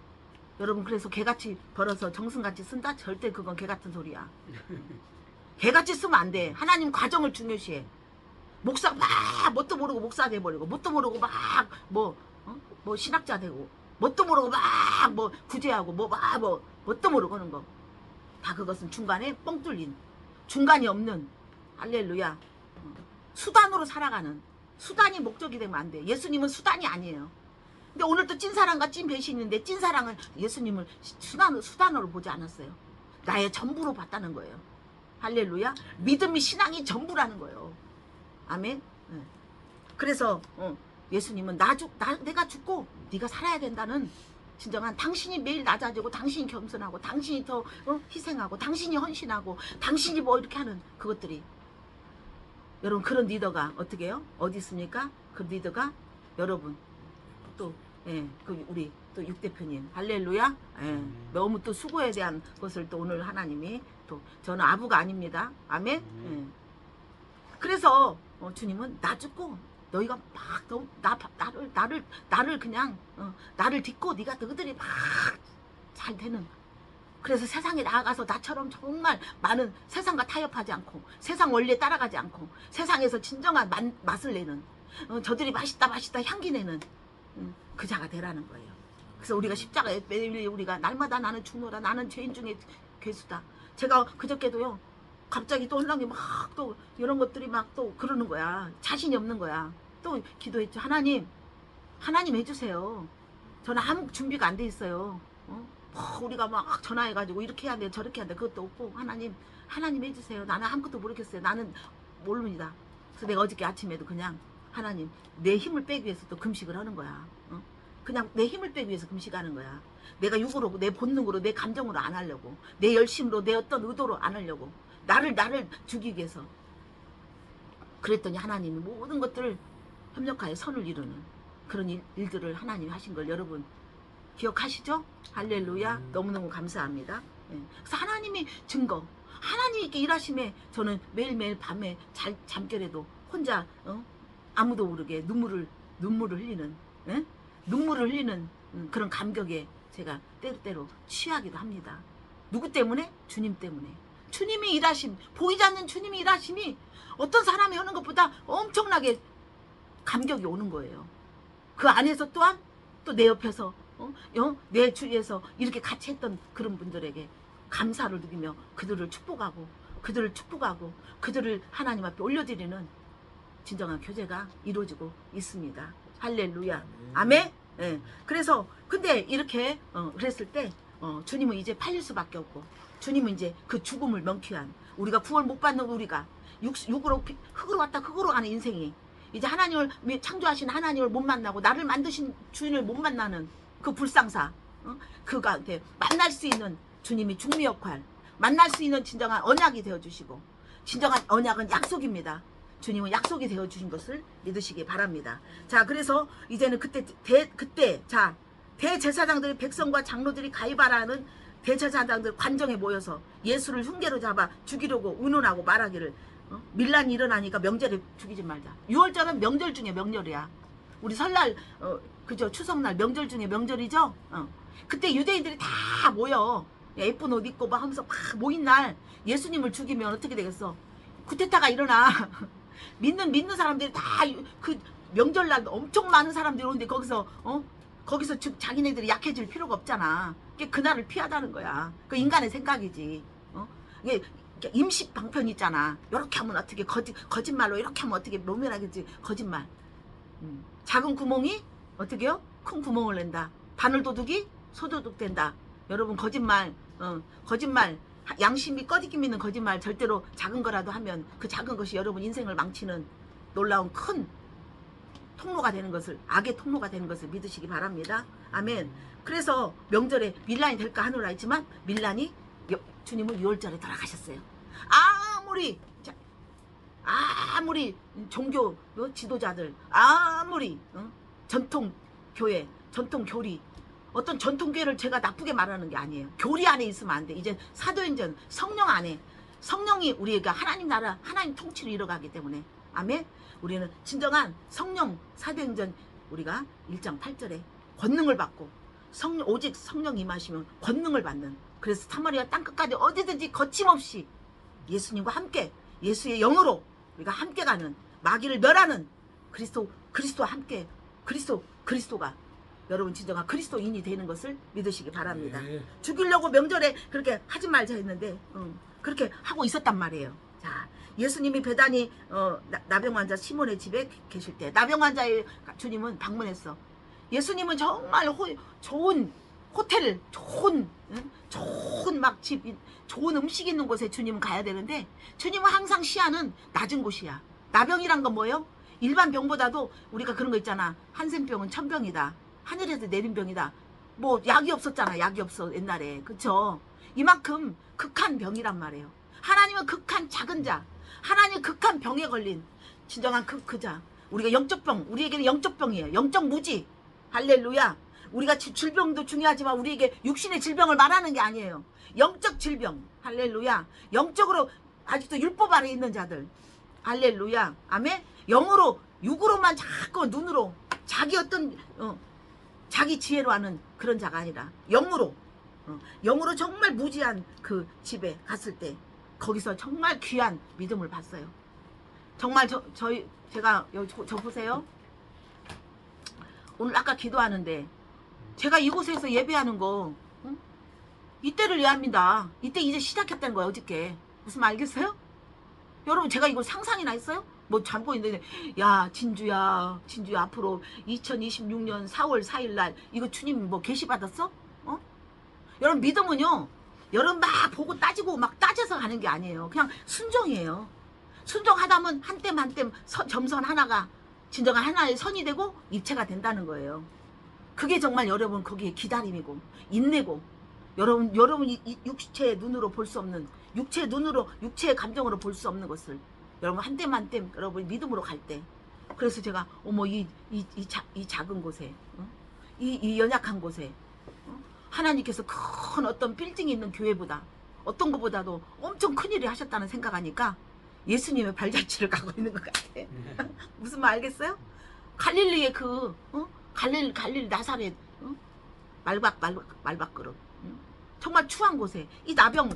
여러분 그래서 개같이 벌어서 정승같이 쓴다? 절대 그건 개같은 소리야. 개같이 쓰면 안 돼. 하나님 과정을 중요시해. 목사가 막 뭣도 모르고 목사 돼버리고 뭣도 모르고 막 뭐 신학자 되고 뭣도 모르고 막 뭐 구제하고 뭣도 모르고 하는 거. 다 그것은 중간에 뻥 뚫린 중간이 없는 할렐루야 수단으로 살아가는 수단이 목적이 되면 안 돼. 예수님은 수단이 아니에요. 근데 오늘 또 찐사랑과 찐배신인데 찐사랑은 예수님을 수단으로 보지 않았어요. 나의 전부로 봤다는 거예요. 할렐루야. 믿음이 신앙이 전부라는 거예요. 아멘. 그래서 예수님은 내가 죽고 네가 살아야 된다는 진정한 당신이 매일 낮아지고 당신이 겸손하고 당신이 더 희생하고 당신이 헌신하고 당신이 뭐 이렇게 하는 그것들이 여러분 그런 리더가 어떻게 해요? 어디 있습니까? 그 리더가 여러분 또 우리 또 육 대표님 할렐루야. 너무 또 수고에 대한 것을 또 오늘 하나님이 또 저는 아부가 아닙니다. 아멘. 그래서 주님은 나 죽고 너희가 막 나를 그냥 나를 딛고 네가 너희들이 막 잘 되는 그래서 세상에 나아가서 나처럼 정말 많은 세상과 타협하지 않고 세상 원리에 따라가지 않고 세상에서 진정한 맛을 내는 저들이 맛있다 향기 내는 그 자가 되라는 거예요. 그래서 우리가 십자가에 매일 우리가 날마다 나는 죽노라 나는 죄인 중에 괴수다. 제가 그저께도요 갑자기 또 혼란이 막 또 이런 것들이 막 또 그러는 거야. 자신이 없는 거야. 또 기도했죠. 하나님 해주세요. 저는 아무 준비가 안 돼 있어요. 우리가 막 전화해가지고 이렇게 해야 돼 저렇게 해야 돼 그것도 없고 하나님 해주세요. 나는 아무것도 모르겠어요. 나는 모릅니다. 그래서 내가 어저께 아침에도 그냥 하나님 내 힘을 빼기 위해서 또 금식을 하는 거야. 그냥 내 힘을 빼기 위해서 금식하는 거야. 내가 육으로 내 본능으로 내 감정으로 안 하려고 내 열심으로 내 어떤 의도로 안 하려고 나를 죽이기 위해서 그랬더니 하나님이 모든 것들을 협력하여 선을 이루는 그런 일들을 하나님이 하신 걸 여러분 기억하시죠? 할렐루야. 너무너무 감사합니다. 그래서 하나님이 증거 하나님이 이렇게 일하심에 저는 매일매일 밤에 잠결에도 혼자 아무도 모르게 눈물을 흘리는 눈물을 흘리는 그런 감격에 제가 때때로 취하기도 합니다. 누구 때문에? 주님 때문에. 주님이 일하심 보이지 않는 주님이 일하심이 어떤 사람이 하는 것보다 엄청나게 감격이 오는 거예요. 그 안에서 또한 또 내 옆에서 내 주위에서 이렇게 같이 했던 그런 분들에게 감사를 느끼며 그들을 축복하고 그들을 하나님 앞에 올려드리는 진정한 교제가 이루어지고 있습니다. 할렐루야. 아멘. 그래서 근데 이렇게 그랬을 때 주님은 이제 팔릴 수밖에 없고 주님은 이제 그 죽음을 명쾌한 우리가 구원 못 받는 우리가 흙으로 왔다 흙으로 가는 인생이 이제 하나님을 창조하신 하나님을 못 만나고 나를 만드신 주인을 못 만나는 그 불상사 그가한테 만날 수 있는 주님이 중미 역할 만날 수 있는 진정한 언약이 되어주시고 진정한 언약은 약속입니다. 주님은 약속이 되어주신 것을 믿으시기 바랍니다. 자 그래서 이제는 그때 대제사장들이 백성과 장로들이 가이바라는 대제사장들 관정에 모여서 예수를 흉계로 잡아 죽이려고 의논하고 말하기를 밀란이 일어나니까 명절에 죽이지 말자. 6월절은 명절 중에 명절이야. 우리 설날 그죠 추석날 명절 중에 명절이죠. 그때 유대인들이 다 모여 예쁜 옷 입고 막 하면서 막 모인 날 예수님을 죽이면 어떻게 되겠어? 쿠데타가 일어나. 믿는 사람들이 다 그 명절날 엄청 많은 사람들이 오는데 거기서 자기네들이 약해질 필요가 없잖아. 그날을 피하자는 거야. 그 인간의 생각이지. 이게 임식 방편 있잖아. 이렇게 하면 어떻게 거짓말로 이렇게 하면 어떻게 모면하겠지. 거짓말. 작은 구멍이 어떻게요? 큰 구멍을 낸다. 바늘도둑이 소도둑 된다. 여러분 거짓말 양심이 꺼지기 있는 거짓말 절대로 작은 거라도 하면 그 작은 것이 여러분 인생을 망치는 놀라운 큰 통로가 되는 것을, 악의 통로가 되는 것을 믿으시기 바랍니다. 아멘. 그래서 명절에 밀란이 될까 하노라 했지만 밀란이 주님은 6월절에 돌아가셨어요. 아무리 종교 지도자들, 아무리 전통 교회, 전통 교리, 어떤 전통 교회를 제가 나쁘게 말하는 게 아니에요. 교리 안에 있으면 안 돼. 이제 사도행전 성령 안에, 성령이 우리가 하나님 나라, 하나님 통치를 이뤄가기 때문에, 아멘. 우리는 진정한 성령, 사도행전 우리가 1장 8절에 권능을 받고 오직 성령 임하시면 권능을 받는, 그래서 사마리아 땅끝까지 어디든지 거침없이 예수님과 함께 예수의 영으로 우리가 함께 가는, 마귀를 멸하는 그리스도와 함께 그리스도가 여러분 진정한 그리스도인이 되는 것을 믿으시기 바랍니다. 네. 죽이려고 명절에 그렇게 하지 말자 했는데 그렇게 하고 있었단 말이에요. 자, 예수님이 베다니 나병 환자 시몬의 집에 계실 때 나병 환자의 주님은 방문했어. 예수님은 정말 좋은 호텔, 좋은 막 집, 좋은 음식 있는 곳에 주님은 가야 되는데 주님은 항상 시야는 낮은 곳이야. 나병이란 건 뭐예요? 일반 병보다도 우리가 그런 거 있잖아. 한센병은 천병이다. 하늘에서 내린 병이다. 뭐 약이 없었잖아. 약이 없어 옛날에. 그쵸? 이만큼 극한 병이란 말이에요. 하나님은 극한 작은 자, 하나님 극한 병에 걸린 진정한 그 자. 우리가 영적 병, 우리에게는 영적 병이에요. 영적 무지. 할렐루야. 우리가 질병도 중요하지만 우리에게 육신의 질병을 말하는 게 아니에요. 영적 질병. 할렐루야. 영적으로 아직도 율법 아래 있는 자들. 할렐루야. 아멘. 영으로, 육으로만 자꾸 눈으로 자기 자기 지혜로 하는 그런 자가 아니라 영으로 정말 무지한 그 집에 갔을 때 거기서 정말 귀한 믿음을 봤어요. 정말 제가 저 보세요. 오늘 아까 기도하는데 제가 이곳에서 예배하는 거 이때를 예합니다. 이때 이제 시작했다는 거예요. 어저께 무슨 말 알겠어요? 여러분 제가 이걸 상상이나 했어요? 뭐 잠고 있는데 야 진주야 앞으로 2026년 4월 4일 날 이거 주님 뭐 계시 받았어? 여러분 믿음은요 여러분 막 보고 따지고 막 따져서 가는 게 아니에요. 그냥 순종이에요. 순종하다면 한 뼘 한 뼘 점선 하나가 진정한 하나의 선이 되고 입체가 된다는 거예요. 그게 정말 여러분 거기에 기다림이고 인내고 여러분이 육체의 눈으로 볼 수 없는 육체의 감정으로 볼 수 없는 것을 여러분 한 뼘 한 뼘 여러분 믿음으로 갈 때 그래서 제가 어머 이 작은 곳에 이 연약한 곳에 하나님께서 큰 어떤 빌딩이 있는 교회보다 어떤 것보다도 엄청 큰일을 하셨다는 생각하니까 예수님의 발자취를 가고 있는 것 같아. 무슨 말 알겠어요? 갈릴리의 갈릴리 나사렛 말박그릇 정말 추한 곳에 이 나병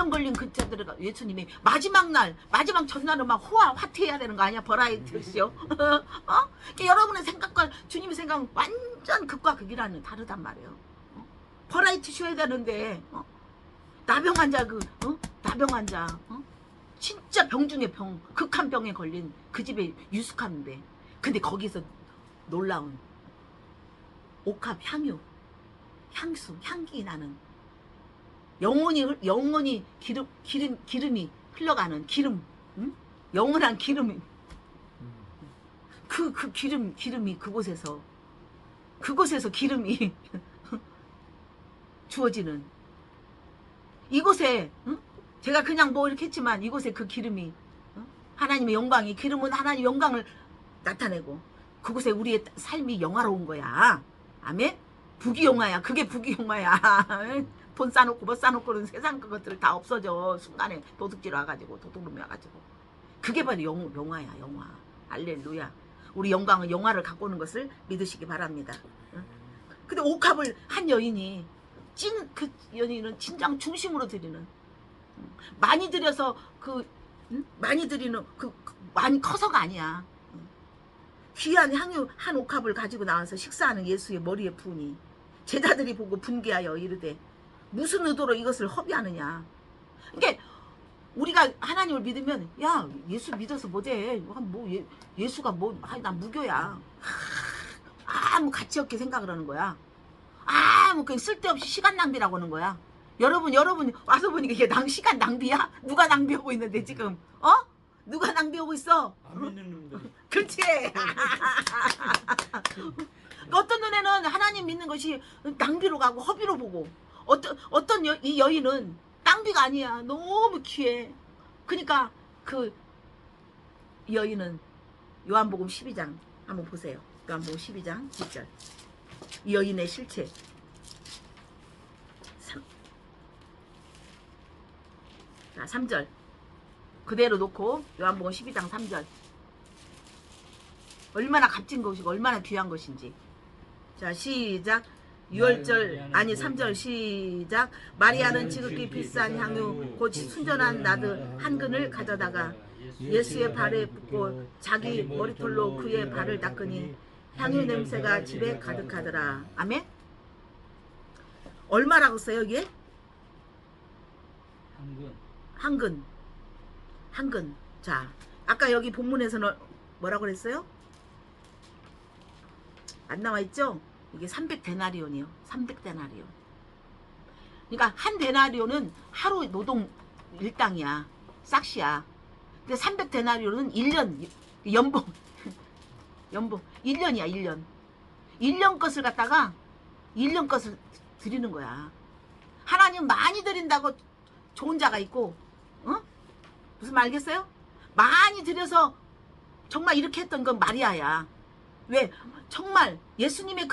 걸린 그 자들을 예수님이 마지막 전날은 막 화태해야 되는 거 아니야? 버라이어티쇼. 여러분의 생각과 주님의 생각은 완전 극과 극이라는 다르단 말이에요. 버라이어티쇼 해야 되는데 나병 환자 나병 환자 진짜 병 중에 병, 극한 병에 걸린 그 집에 유숙하는데 근데 거기서 놀라운 옥합 향기 나는 영원히 기름이 흘러가는 영원한 기름이 기름이 그곳에서 기름이 주어지는 이곳에 제가 그냥 뭐 이렇게 했지만 이곳에 그 기름이 하나님의 영광이 기름은 하나님의 영광을 나타내고 그곳에 우리의 삶이 영화로운 거야. 아멘. 부귀영화야. 그게 부귀영화야. 돈 싸놓고 뭐 싸놓고는 세상 그것들 다 없어져. 순간에 도둑질 와가지고 도둑놈이 와가지고 그게 바로 영화야. 영화. 할렐루야. 우리 영광은 영화를 갖고 오는 것을 믿으시기 바랍니다. 근데 옥합을 한 여인이 그 여인은 진정 중심으로 드리는 많이 들여서 많이 드리는 많이 커서가 아니야. 귀한 향유 한 옥합을 가지고 나와서 식사하는 예수의 머리에 부으니 제자들이 보고 분개하여 이르되 무슨 의도로 이것을 허비하느냐. 그러니까 우리가 하나님을 믿으면 야 예수 믿어서 뭐돼 예수가 난 무교야. 아무 가치 없게 생각을 하는 거야. 아무 그냥 쓸데없이 시간 낭비라고 하는 거야. 여러분 와서 보니까 이게 시간 낭비야? 누가 낭비하고 있는데 지금 누가 낭비하고 있어? 안 믿는 놈들 그렇지. 어떤 눈에는 하나님 믿는 것이 낭비로 가고 허비로 보고, 어떤 이 여인은 낭비가 아니야. 너무 귀해. 그러니까 그 여인은 요한복음 12장 한번 보세요. 요한복음 12장 10절. 이 여인의 실체. 자, 3절. 그대로 놓고 요한복음 12장 3절. 얼마나 값진 것이고 얼마나 귀한 것인지. 자, 시작. 6월절 아니 3절 시작. 마리아는 지극히 비싼 향유 곧 순전한 나드 한 근을 가져다가 예수의 발에 붓고 자기 머리털로 그의 발을 닦으니 향유 냄새가 집에 가득하더라. 아멘. 얼마라고 써요 이게? 한 근. 자, 아까 여기 본문에서는 뭐라고 그랬어요? 안 나와 있죠? 이게 300데나리온이요. 300데나리온. 그러니까 한 데나리온은 하루 노동 일당이야. 싹시야. 근데 300데나리온은 1년 연봉. 연봉 1년이야. 1년. 1년 것을 갖다가 1년 것을 드리는 거야. 하나님 많이 드린다고 좋은 자가 있고, 어? 무슨 말 알겠어요? 많이 드려서 정말 이렇게 했던 건 마리아야. 왜? 정말 예수님의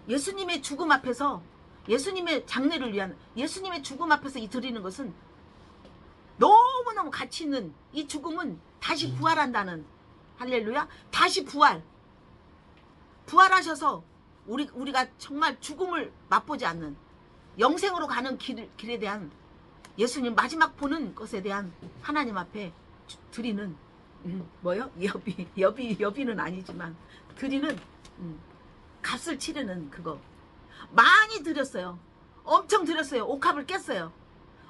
예수님의 죽음 앞에서, 예수님의 장례를 위한 예수님의 죽음 앞에서 이 드리는 것은 너무너무 가치 있는, 이 죽음은 다시 부활한다는, 할렐루야, 다시 부활하셔서 우리가 정말 죽음을 맛보지 않는 영생으로 가는 길에 대한, 예수님 마지막 보는 것에 대한 하나님 앞에 드리는 뭐요? 여비는 아니지만 드리는 값을 치르는 그거. 많이 드렸어요. 엄청 드렸어요. 옥합을 깼어요.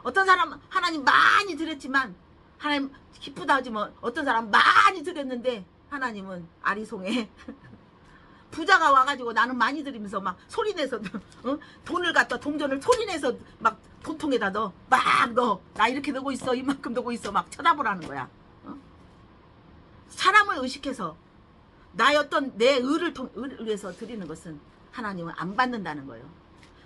어떤 사람 하나님 많이 드렸지만 하나님 기쁘다 하지만, 어떤 사람 많이 드렸는데 하나님은 아리송해. 부자가 와가지고 나는 많이 드리면서 막 소리내서 돈을 갖다 동전을 소리내서 막 돈통에다 넣어. 막 넣어. 나 이렇게 넣고 있어. 이만큼 넣고 있어. 막 쳐다보라는 거야. 사람을 의식해서 나의 어떤 내 의를 위해서 드리는 것은 하나님은 안 받는다는 거예요.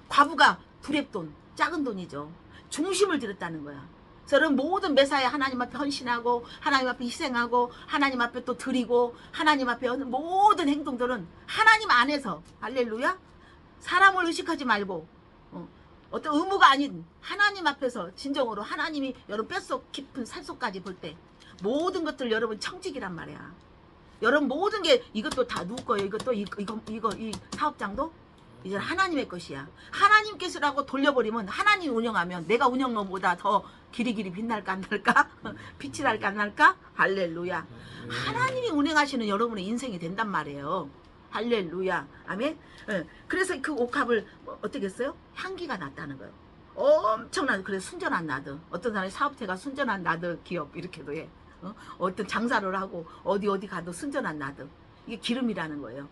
과부가 두렙돈, 작은 돈이죠. 중심을 드렸다는 거야. 저는 모든 매사에 하나님 앞에 헌신하고 하나님 앞에 희생하고 하나님 앞에 또 드리고 하나님 앞에 하는 모든 행동들은 하나님 안에서, 할렐루야, 사람을 의식하지 말고 어떤 의무가 아닌 하나님 앞에서 진정으로 하나님이 여러분 뼛속 깊은 산속까지 볼 때 모든 것들 여러분 청직이란 말이야. 여러분 모든 게 이것도 다 누구 거예요. 이것도 이 사업장도 이제 하나님의 것이야. 하나님께서라고 돌려버리면, 하나님 운영하면 내가 운영한 것보다 더 길이길이 빛날까 안 날까? 빛이 날까 안 날까? 할렐루야. 하나님이 운행하시는 여러분의 인생이 된단 말이에요. 할렐루야. 아멘. 그래서 그 옥합을 어떻게 했어요? 향기가 났다는 거예요. 엄청난, 그래서 순전한 나드. 어떤 사람이 사업체가 순전한 나드 기업 이렇게도 해. 어떤 장사를 하고 어디 가도 순전한 나드. 이게 기름이라는 거예요.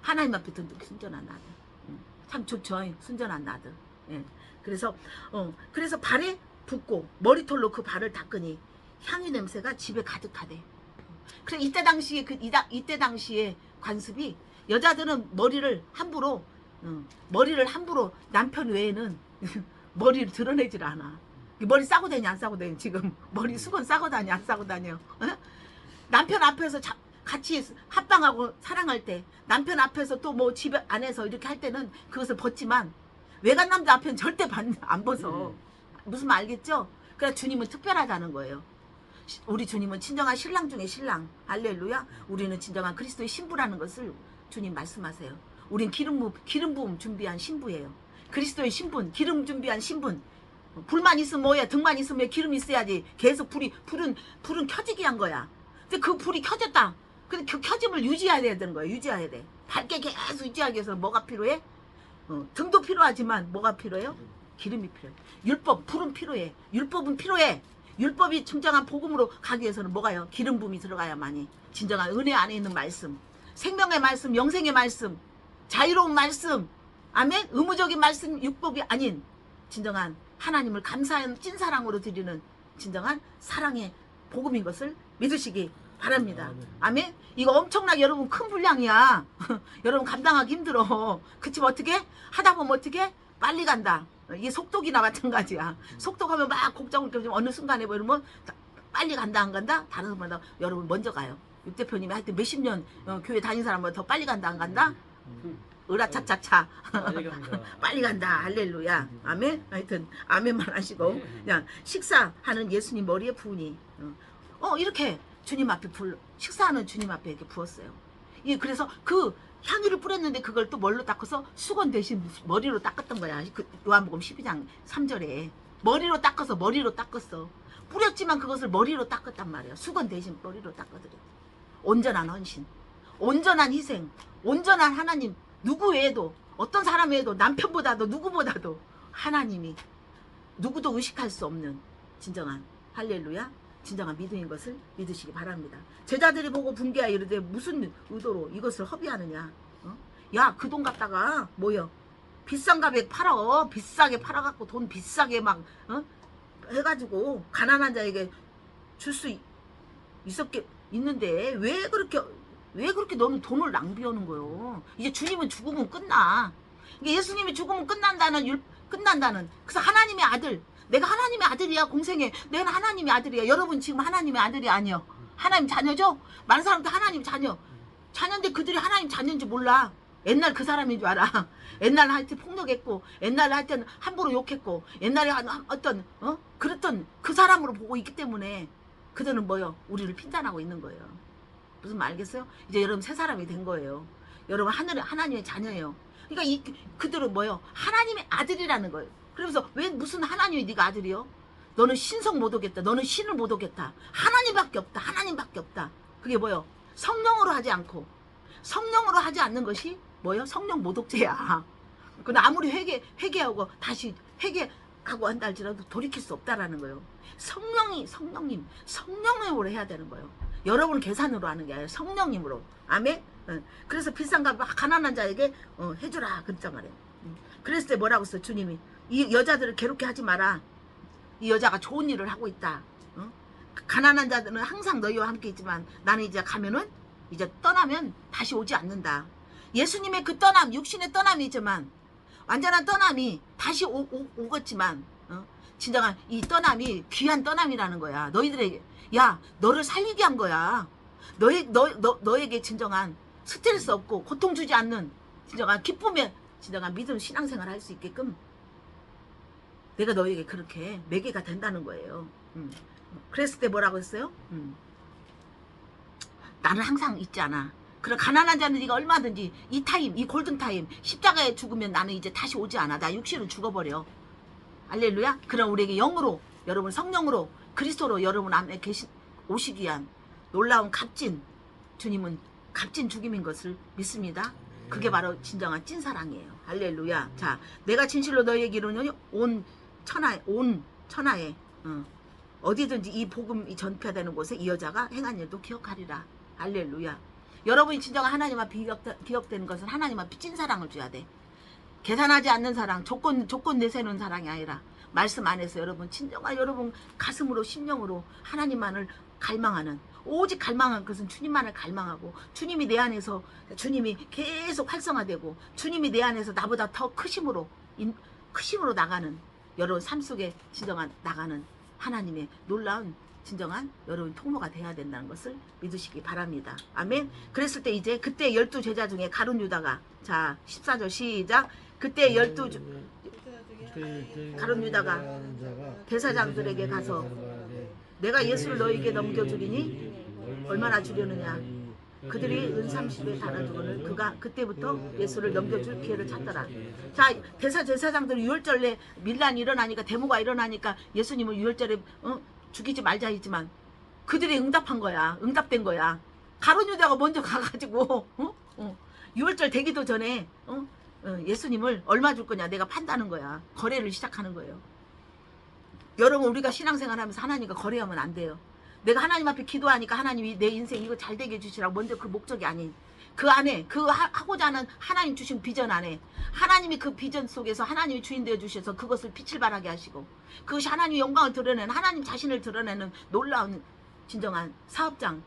하나님 앞에 든 순전한 나드. 참 좋죠. 순전한 나드. 예. 그래서 발에 붓고 머리털로 그 발을 닦으니 향유 냄새가 집에 가득하대. 그래서 이때 당시에 관습이, 여자들은 머리를 함부로 남편 외에는 머리를 드러내질 않아. 머리 싸고 다니 안 싸고 다니? 지금 머리 수건 싸고 다니 안 싸고 다녀? 남편 앞에서 같이 합방하고 사랑할 때, 남편 앞에서 또 뭐 집 안에서 이렇게 할 때는 그것을 벗지만 외간 남자 앞에는 절대 안 벗어. 무슨 말 알겠죠? 그러니까 주님은 특별하다는 거예요. 우리 주님은 진정한 신랑 중에 신랑. 할렐루야. 우리는 진정한 그리스도의 신부라는 것을 주님 말씀하세요. 우린 기름 부음 준비한 신부예요. 그리스도의 신분, 기름 준비한 신분. 불만 있으면 뭐야? 등만 있으면 기름 있어야지. 계속 불은 켜지게 한 거야. 근데 그 불이 켜졌다. 근데 그 켜짐을 유지해야 되는 거야. 유지해야 돼. 밝게 계속 유지하기 위해서 뭐가 필요해? 등도 필요하지만 뭐가 필요해요? 기름이 필요해. 불은 필요해. 율법은 필요해. 율법이 진정한 복음으로 가기 위해서는 뭐가요? 기름 부음이 들어가야만이 진정한 은혜 안에 있는 말씀, 생명의 말씀, 영생의 말씀, 자유로운 말씀, 아멘. 의무적인 말씀, 율법이 아닌 진정한 하나님을 감사하는 찐사랑으로 드리는 진정한 사랑의 복음인 것을 믿으시기 바랍니다. 아멘. 이거 엄청나게 여러분 큰 분량이야. 여러분 감당하기 힘들어. 그치만 어떻게 하다 보면 어떻게 빨리 간다. 이게 속독이나 마찬가지야. 속독하면 막 곡정을 좀 어느 순간에 뭐 이러면 빨리 간다 안 간다? 다른 사람보다 여러분 먼저 가요. 육 대표님이 하여튼 몇십 년 교회 다닌 사람보다 더 빨리 간다 안 간다? 으라차차차 빨리 갑니다. 빨리 간다. 할렐루야. 아멘. 하여튼 아멘만 하시고 그냥 식사하는 예수님 머리에 부으니 이렇게 주님 앞에 식사하는 주님 앞에 이렇게 부었어요. 그래서 그 향유를 뿌렸는데 그걸 또 뭘로 닦아서 수건 대신 머리로 닦았던 거야. 그 요한복음 12장 3절에 머리로 닦았어. 뿌렸지만 그것을 머리로 닦았단 말이야. 수건 대신 머리로 닦아드려. 온전한 헌신, 온전한 희생, 온전한 하나님. 누구 외에도 어떤 사람 외에도 남편보다도 누구보다도 하나님이 누구도 의식할 수 없는 진정한 할렐루야 진정한 믿음인 것을 믿으시기 바랍니다. 제자들이 보고 분개하여 이르되 무슨 의도로 이것을 허비하느냐. 야, 그 돈 갖다가 뭐여 비싼 값에 팔아. 비싸게 팔아갖고 돈 비싸게 막 해가지고 가난한 자에게 줄 수 있는데 왜 그렇게 너는 돈을 낭비하는 거요? 이제 주님은 죽으면 끝나. 예수님이 죽으면 끝난다는 그래서 하나님의 아들, 내가 하나님의 아들이야. 공생에 내가 하나님의 아들이야. 여러분 지금 하나님의 아들이 아니요. 하나님 자녀죠? 많은 사람들 하나님 자녀인데 그들이 하나님 자녀인지 몰라. 옛날 그 사람인 줄 알아. 옛날 하여튼 폭력했고, 옛날에 하여튼 함부로 욕했고, 옛날에 그랬던 그 사람으로 보고 있기 때문에 그들은 뭐요? 우리를 핀잔하고 있는 거예요. 무슨 말 알겠어요? 이제 여러분 새 사람이 된 거예요. 여러분 하나님의 자녀예요. 그러니까 그들은 뭐요? 하나님의 아들이라는 거예요. 그러면서 왜 무슨 하나님이 네가 아들이요? 너는 신성 못 오겠다. 너는 신을 못 오겠다. 하나님밖에 없다. 하나님밖에 없다. 그게 뭐요? 성령으로 하지 않는 것이 뭐요? 성령 모독죄야. 근데 아무리 회개하고 다시 회개하고 한다 할지라도 돌이킬 수 없다라는 거예요. 성령님으로 해야 되는 거예요. 여러분 계산으로 하는 게 아니라 성령님으로. 아멘? 그래서 비싼 값 가난한 자에게 해주라 그랬단 말이에요. 그랬을 때 뭐라고 했어 주님이? 이 여자들을 괴롭게 하지 마라. 이 여자가 좋은 일을 하고 있다. 가난한 자들은 항상 너희와 함께 있지만 나는 이제 떠나면 다시 오지 않는다. 예수님의 그 떠남, 육신의 떠남이지만 완전한 떠남이 다시 오겠지만 진정한 이 떠남이 귀한 떠남이라는 거야. 너희들에게 너를 살리게 한 거야. 너에게 진정한 스트레스 없고 고통 주지 않는 진정한 기쁨의 진정한 믿음 신앙생활 할 수 있게끔 내가 너에게 그렇게 매개가 된다는 거예요. 그랬을 때 뭐라고 했어요? 나는 항상 있지 않아. 그래 가난한 자는 네가 얼마든지 이 골든타임 십자가에 죽으면 나는 이제 다시 오지 않아. 나 육신은 죽어버려. 할렐루야. 그럼 우리에게 영으로 여러분 성령으로 그리스도로 여러분 안에 오시기 위한 놀라운 값진 주님은 값진 죽임인 것을 믿습니다. 그게 바로 진정한 찐사랑이에요. 할렐루야. 자, 내가 진실로 너희에게 이르노니 온 천하에 어디든지 이 복음이 전파되는 곳에 이 여자가 행한 일도 기억하리라. 할렐루야. 여러분이 진정한 하나님 앞에 기억되는 것은 하나님 앞에 찐사랑을 줘야 돼. 계산하지 않는 사랑, 조건 내세우는 사랑이 아니라 말씀 안에서 여러분 진정한 여러분 가슴으로 심령으로 하나님만을 갈망하는 오직 갈망한 것은 주님만을 갈망하고 주님이 내 안에서 주님이 계속 활성화되고 주님이 내 안에서 나보다 더 크심으로 나가는 여러분 삶 속에 진정한 나가는 하나님의 놀라운 진정한 여러분 통로가 돼야 된다는 것을 믿으시기 바랍니다. 아멘. 그랬을 때 이제 그때 12제자 중에 가룟 유다가 자 14절 시작. 그때 12 가룟 유다가 대사장들에게 가서 내가 예수를 너에게 넘겨주리니 얼마나 주려느냐. 그들이 은 30에 달아주고는 그가 그때부터 예수를 넘겨줄 기회를 찾더라. 자 대사장들이 유월절에 밀란이 일어나니까 데모가 일어나니까 예수님을 유월절에 죽이지 말자 했지만 그들이 응답된 거야. 가룟 유다가 먼저 가가지고 유월절 되기도 전에 예수님을 얼마 줄 거냐 내가 판다는 거야. 거래를 시작하는 거예요. 여러분 우리가 신앙생활하면서 하나님과 거래하면 안 돼요. 내가 하나님 앞에 기도하니까 하나님이 내 인생 이거 잘 되게 해주시라고 먼저 그 목적이 아닌 그 안에 그 하고자 하는 하나님 주신 비전 안에 하나님이 그 비전 속에서 하나님이 주인 되어 주셔서 그것을 빛을 발하게 하시고 그것이 하나님의 영광을 드러내는 하나님 자신을 드러내는 놀라운 진정한 사업장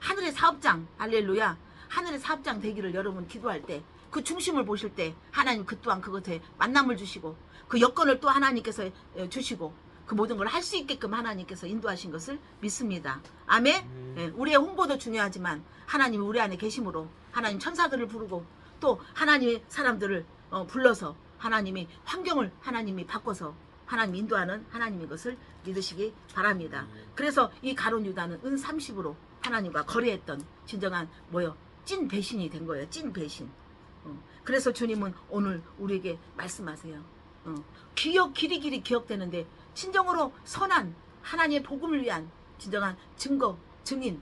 하늘의 사업장, 할렐루야, 하늘의 사업장 되기를 여러분 기도할 때 그 중심을 보실 때 하나님 그 또한 그것에 만남을 주시고 그 여건을 또 하나님께서 주시고 그 모든 걸 할 수 있게끔 하나님께서 인도하신 것을 믿습니다. 아멘. 예, 우리의 홍보도 중요하지만 하나님이 우리 안에 계심으로 하나님 천사들을 부르고 또 하나님의 사람들을 불러서 하나님이 환경을 하나님이 바꿔서 하나님 인도하는 하나님인 것을 믿으시기 바랍니다. 그래서 이 가룟 유다는 은 30으로 하나님과 거래했던 진정한 찐 배신이 된 거예요. 찐 배신. 그래서 주님은 오늘 우리에게 말씀하세요. 길이 기억되는데 진정으로 선한 하나님의 복음을 위한 진정한 증거, 증인,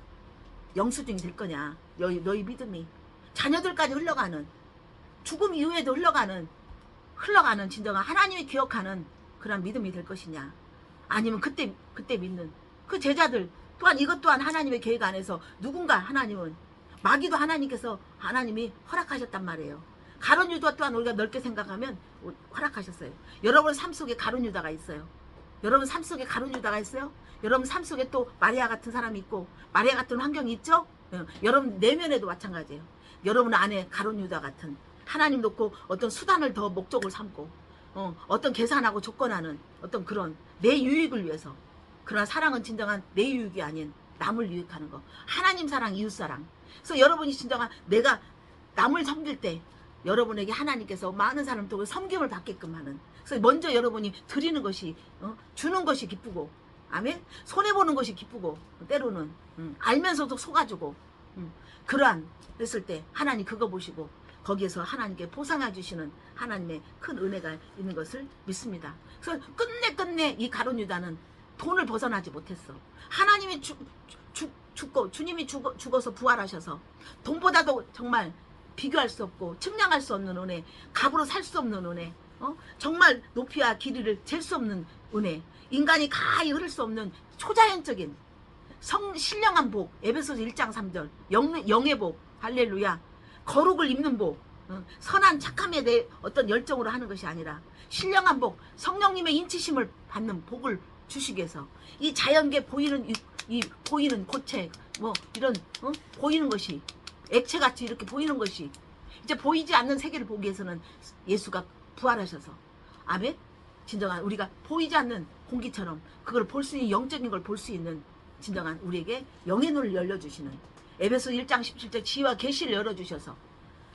영수증이 될 거냐. 너희 믿음이 자녀들까지 흘러가는, 죽음 이후에도 흘러가는 진정한 하나님이 기억하는 그런 믿음이 될 것이냐. 아니면 그때 믿는 그 제자들 또한 이것 또한 하나님의 계획 안에서 누군가 하나님은 마귀도 하나님이 허락하셨단 말이에요. 가룟 유다 또한 우리가 넓게 생각하면 허락하셨어요. 여러분 삶 속에 가룟 유다가 있어요. 여러분 삶 속에 가룟 유다가 있어요. 여러분 삶 속에 또 마리아 같은 사람이 있고 마리아 같은 환경이 있죠. 여러분 내면에도 마찬가지예요. 여러분 안에 가룟 유다 같은 하나님 놓고 어떤 수단을 더 목적을 삼고 어떤 계산하고 조건하는 어떤 그런 내 유익을 위해서, 그러나 사랑은 진정한 내 유익이 아닌 남을 유익하는 거. 하나님 사랑, 이웃 사랑. 그래서 여러분이 진정한 내가 남을 섬길 때 여러분에게 하나님께서 많은 사람 통해 섬김을 받게끔 하는. 그래서 먼저 여러분이 드리는 것이 주는 것이 기쁘고, 아멘. 손해 보는 것이 기쁘고, 때로는 알면서도 속아주고, 그러한 했을 때 하나님 그거 보시고 거기에서 하나님께 보상해 주시는 하나님의 큰 은혜가 있는 것을 믿습니다. 그래서 끝내 이 가룟 유다는 돈을 벗어나지 못했어. 하나님이 죽고 주님이 죽어서 부활하셔서 돈보다도 정말 비교할 수 없고 측량할 수 없는 은혜, 값으로 살 수 없는 은혜, 정말 높이와 길이를 잴 수 없는 은혜, 인간이 가히 흐를 수 없는 초자연적인 신령한 복, 에베소서 1장 3절 영의 복, 할렐루야, 거룩을 입는 복, 선한 착함에 대해 어떤 열정으로 하는 것이 아니라 신령한 복, 성령님의 인치심을 받는 복을 주시기 위해서 이 자연계 보이는 고체 이런 보이는 것이 액체같이 이렇게 보이는 것이 이제 보이지 않는 세계를 보기 위해서는 예수가 부활하셔서, 아멘. 진정한 우리가 보이지 않는 공기처럼 그걸 볼 수 있는, 영적인 걸 볼 수 있는 진정한 우리에게 영의 눈을 열려주시는 에베소 1장 17절 지혜와 계시를 열어주셔서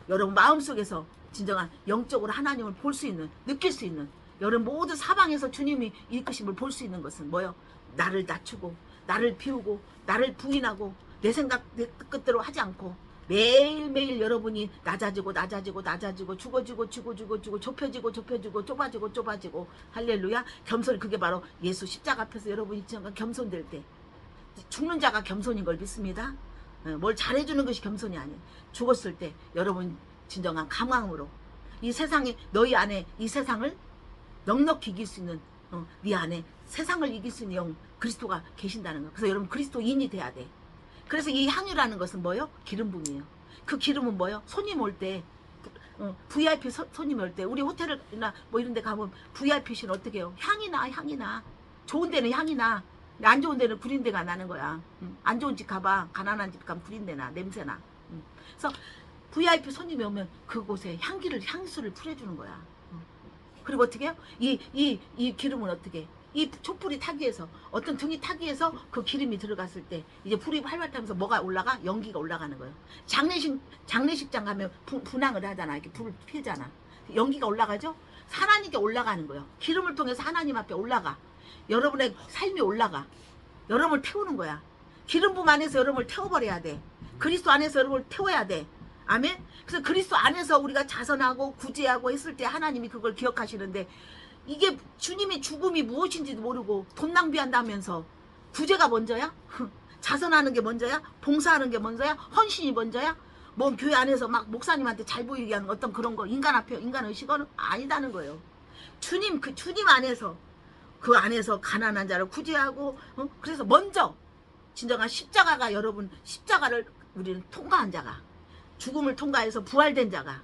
여러분 마음속에서 진정한 영적으로 하나님을 볼 수 있는, 느낄 수 있는, 여러분 모든 사방에서 주님이 이끄심을 볼 수 있는 것은 뭐요? 나를 낮추고 나를 비우고 나를 부인하고 내 생각 내 뜻대로 하지 않고 매일매일 여러분이 낮아지고 죽어지고 좁혀지고 좁아지고 할렐루야. 겸손, 그게 바로 예수 십자가 앞에서 여러분이 진정한 겸손될 때 죽는 자가 겸손인 걸 믿습니다. 뭘 잘해주는 것이 겸손이 아니에요. 죽었을 때 여러분 진정한 감황으로 이 세상에, 너희 안에 이 세상을 넉넉히 이길 수 있는 네 안에 세상을 이길 수 있는 영 그리스도가 계신다는 거. 그래서 여러분 그리스도인이 돼야 돼. 그래서 이 향유라는 것은 뭐요? 기름 부음이에요. 그 기름은 뭐요? 손님 올 때 VIP 손님 올 때 우리 호텔이나 이런 데 가면 VIP실은 어떻게 해요? 향이 나. 좋은 데는 향이 나. 안 좋은 데는 구린내가 나는 거야. 안 좋은 집 가봐. 가난한 집 가면 구린내 나. 냄새 나. 그래서 VIP 손님이 오면 그곳에 향수를 풀어주는 거야. 그리고 어떻게 해요? 이 기름은 어떻게 해? 이 촛불이 타기 위해서, 어떤 등이 타기 위해서 그 기름이 들어갔을 때 이제 불이 활활 타면서 뭐가 올라가? 연기가 올라가는 거예요. 장례식장 가면 분향을 하잖아. 이렇게 불을 피우잖아. 연기가 올라가죠? 하나님께 올라가는 거예요. 기름을 통해서 하나님 앞에 올라가. 여러분의 삶이 올라가. 여러분을 태우는 거야. 기름 부음 안에서 여러분을 태워버려야 돼. 그리스도 안에서 여러분을 태워야 돼. 아멘? 그래서 그리스도 안에서 우리가 자선하고 구제하고 했을 때 하나님이 그걸 기억하시는데, 이게 주님의 죽음이 무엇인지도 모르고 돈 낭비한다면서 구제가 먼저야? 자선하는 게 먼저야? 봉사하는 게 먼저야? 헌신이 먼저야? 뭐 교회 안에서 막 목사님한테 잘 보이게 하는 어떤 그런 거, 인간 앞에 인간 의식은 아니다는 거예요. 주님 안에서, 그 안에서 가난한 자를 구제하고, 그래서 먼저 진정한 십자가가, 여러분 십자가를 우리는 통과한 자가, 죽음을 통과해서 부활된 자가,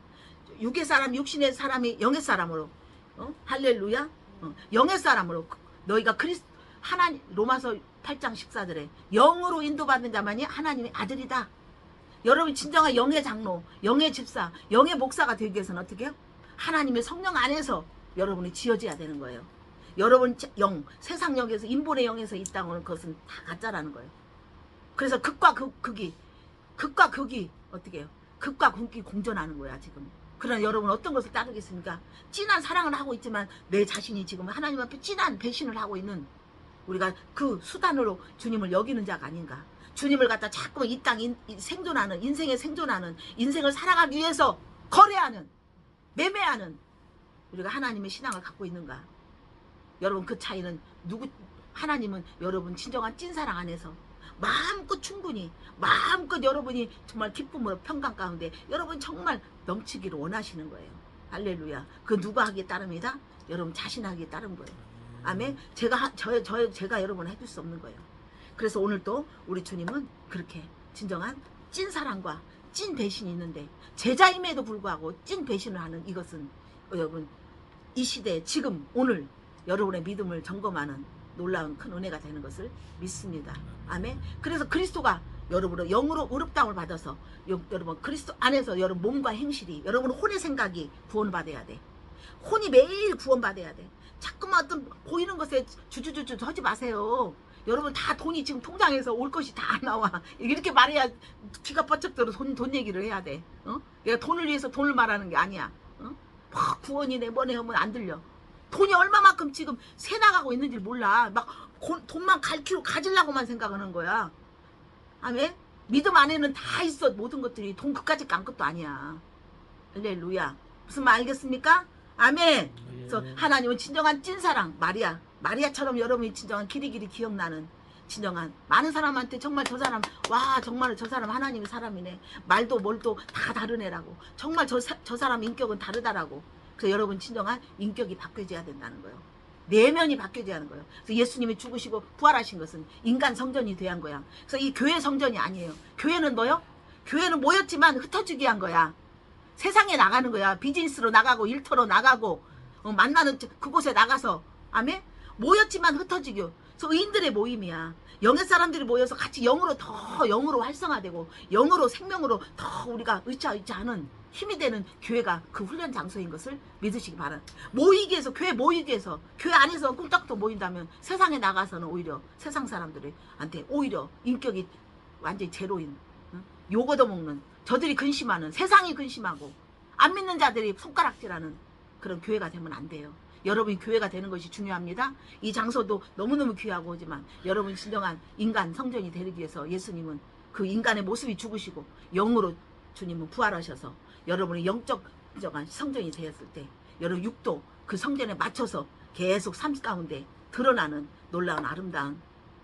육의 사람, 육신의 사람이 영의 사람으로, 할렐루야. 영의 사람으로 너희가 하나님, 로마서 8장 14절에 영으로 인도받는 자만이 하나님의 아들이다. 여러분 진정한 영의 장로, 영의 집사, 영의 목사가 되기 위해서는 어떻게 해요? 하나님의 성령 안에서 여러분이 지어져야 되는 거예요. 여러분 영, 세상 영에서 인본의 영에서 이 땅은 그것은 다 가짜라는 거예요. 그래서 극과 극이 어떻게 해요? 극과 극이 공존하는 거야 지금. 그러나 여러분 어떤 것을 따르겠습니까? 진한 사랑을 하고 있지만 내 자신이 지금 하나님 앞에 진한 배신을 하고 있는, 우리가 그 수단으로 주님을 여기는 자가 아닌가. 주님을 갖다 자꾸 이 땅 생존하는, 인생에 생존하는, 인생을 살아가기 위해서 거래하는, 매매하는 우리가 하나님의 신앙을 갖고 있는가. 여러분 그 차이는 하나님은 여러분 진정한 찐사랑 안에서 마음껏 충분히, 마음껏 여러분이 정말 기쁨으로 평강 가운데 여러분 정말 넘치기를 원하시는 거예요. 할렐루야. 그 누가 하기에 따릅니다. 여러분 자신하기에 따른 거예요. 아멘. 제가 여러분 해줄 수 없는 거예요. 그래서 오늘 또 우리 주님은 그렇게 진정한 찐 사랑과 찐 배신이 있는데, 제자임에도 불구하고 찐 배신을 하는 이것은 여러분 이 시대에 지금 오늘 여러분의 믿음을 점검하는 놀라운 큰 은혜가 되는 것을 믿습니다. 아멘. 그래서 그리스도가 여러분의 영으로 의롭다움을 받아서 여러분 그리스도 안에서 여러분 몸과 행실이, 여러분 혼의 생각이 구원받아야 돼. 혼이 매일 구원받아야 돼. 자꾸만 어떤 보이는 것에 주주주주 하지 마세요. 여러분 다 돈이 지금 통장에서 올 것이 다 나와. 이렇게 말해야 귀가 번쩍 들어. 돈 얘기를 해야 돼. 내가 돈을 위해서 돈을 말하는 게 아니야. 막 구원이네 뭐네 하면 안 들려. 돈이 얼마만큼 지금 새 나가고 있는지 몰라. 막 돈만 가지려고만 생각하는 거야. 아멘. 믿음 안에는 다 있어. 모든 것들이 돈 그까짓 깐 것도 아니야. 할렐루야. 무슨 말 알겠습니까? 아멘. 그래서 하나님은 진정한 찐사랑, 마리아처럼 여러분이 진정한 길이길이 기억나는 진정한, 많은 사람한테 정말 저 사람, 와 정말 저 사람 하나님의 사람이네, 말도 뭘도 다 다른 애라고, 정말 저 사람 인격은 다르다라고. 그래서 여러분 진정한 인격이 바뀌어져야 된다는 거예요. 내면이 바뀌어져야 하는 거예요. 그래서 예수님이 죽으시고 부활하신 것은 인간 성전이 돼야 한 거야. 그래서 이 교회 성전이 아니에요. 교회는 뭐요? 교회는 모였지만 흩어지게 한 거야. 세상에 나가는 거야. 비즈니스로 나가고 일터로 나가고 만나는 그곳에 나가서, 아멘? 모였지만 흩어지고. 그래서 의인들의 모임이야. 영의 사람들이 모여서 같이 영으로 더 영으로 활성화되고 영으로 생명으로 더 우리가 의차하는 힘이 되는 교회가 그 훈련 장소인 것을 믿으시기 바랍니다. 모이기 위해서, 교회 모이기 위해서, 교회 안에서 꿀떡도 모인다면 세상에 나가서는 오히려 세상 사람들한테 오히려 인격이 완전히 제로인, 욕 얻어먹는, 저들이 근심하는, 세상이 근심하고 안 믿는 자들이 손가락질하는 그런 교회가 되면 안 돼요. 여러분이 교회가 되는 것이 중요합니다. 이 장소도 너무너무 귀하고 하지만 여러분 진정한 인간 성전이 되기 위해서 예수님은 그 인간의 모습이 죽으시고 영으로 주님은 부활하셔서 여러분의 영적 성전이 되었을 때 여러분 육도 그 성전에 맞춰서 계속 삶 가운데 드러나는 놀라운 아름다운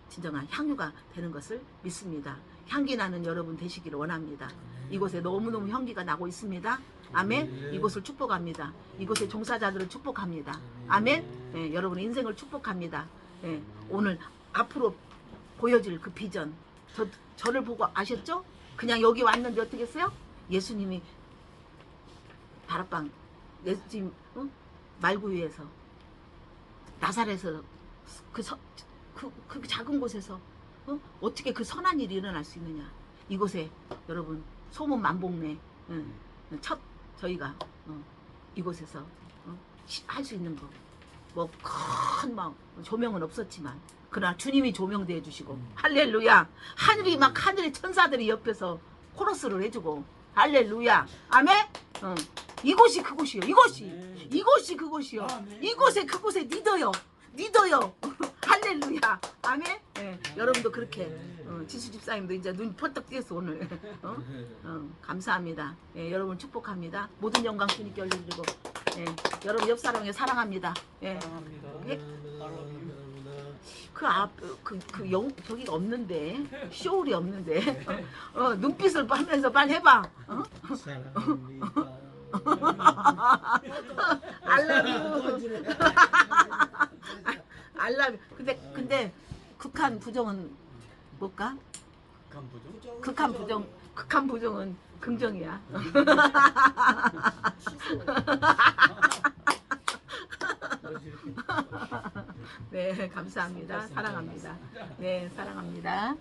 진정한 향유가 되는 것을 믿습니다. 향기 나는 여러분 되시기를 원합니다. 이곳에 너무너무 향기가 나고 있습니다. 아멘. 이곳을 축복합니다. 이곳의 종사자들을 축복합니다. 아멘. 네, 여러분의 인생을 축복합니다. 네, 오늘 앞으로 보여질 그 비전, 저를 보고 아셨죠? 그냥 여기 왔는데 어떻게 했어요? 예수님이 다락방, 예수님 말구 위에서 나사렛에서 그 작은 곳에서 어떻게 그 선한 일이 일어날 수 있느냐. 이곳에 여러분 소문 만복내 첫 저희가 이곳에서 할 수 있는 거, 뭐 큰 조명은 없었지만 그러나 주님이 조명되어 주시고 할렐루야. 하늘의 천사들이 옆에서 코러스를 해주고 할렐루야. 아멘. 이곳이 그곳이요. 이곳이 그곳이요. 이곳에 그곳에 믿어요. 할렐루야. 아멘. 네, 여러분도 그렇게 지수 집사님도 이제 눈 펄떡 띄었어 오늘. 감사합니다. 예, 여러분 축복합니다. 모든 영광 주님께 올려드리고, 예, 여러분 옆 사람에게 사랑합니다. 예. 저기가 없는데, 쇼울이 없는데, 눈빛을 하면서 빨리 해봐. 알라뷰. 근데 극한 부정은 뭘까? 극한 부정은 긍정이야. 네. 감사합니다. 사랑합니다. 네, 사랑합니다.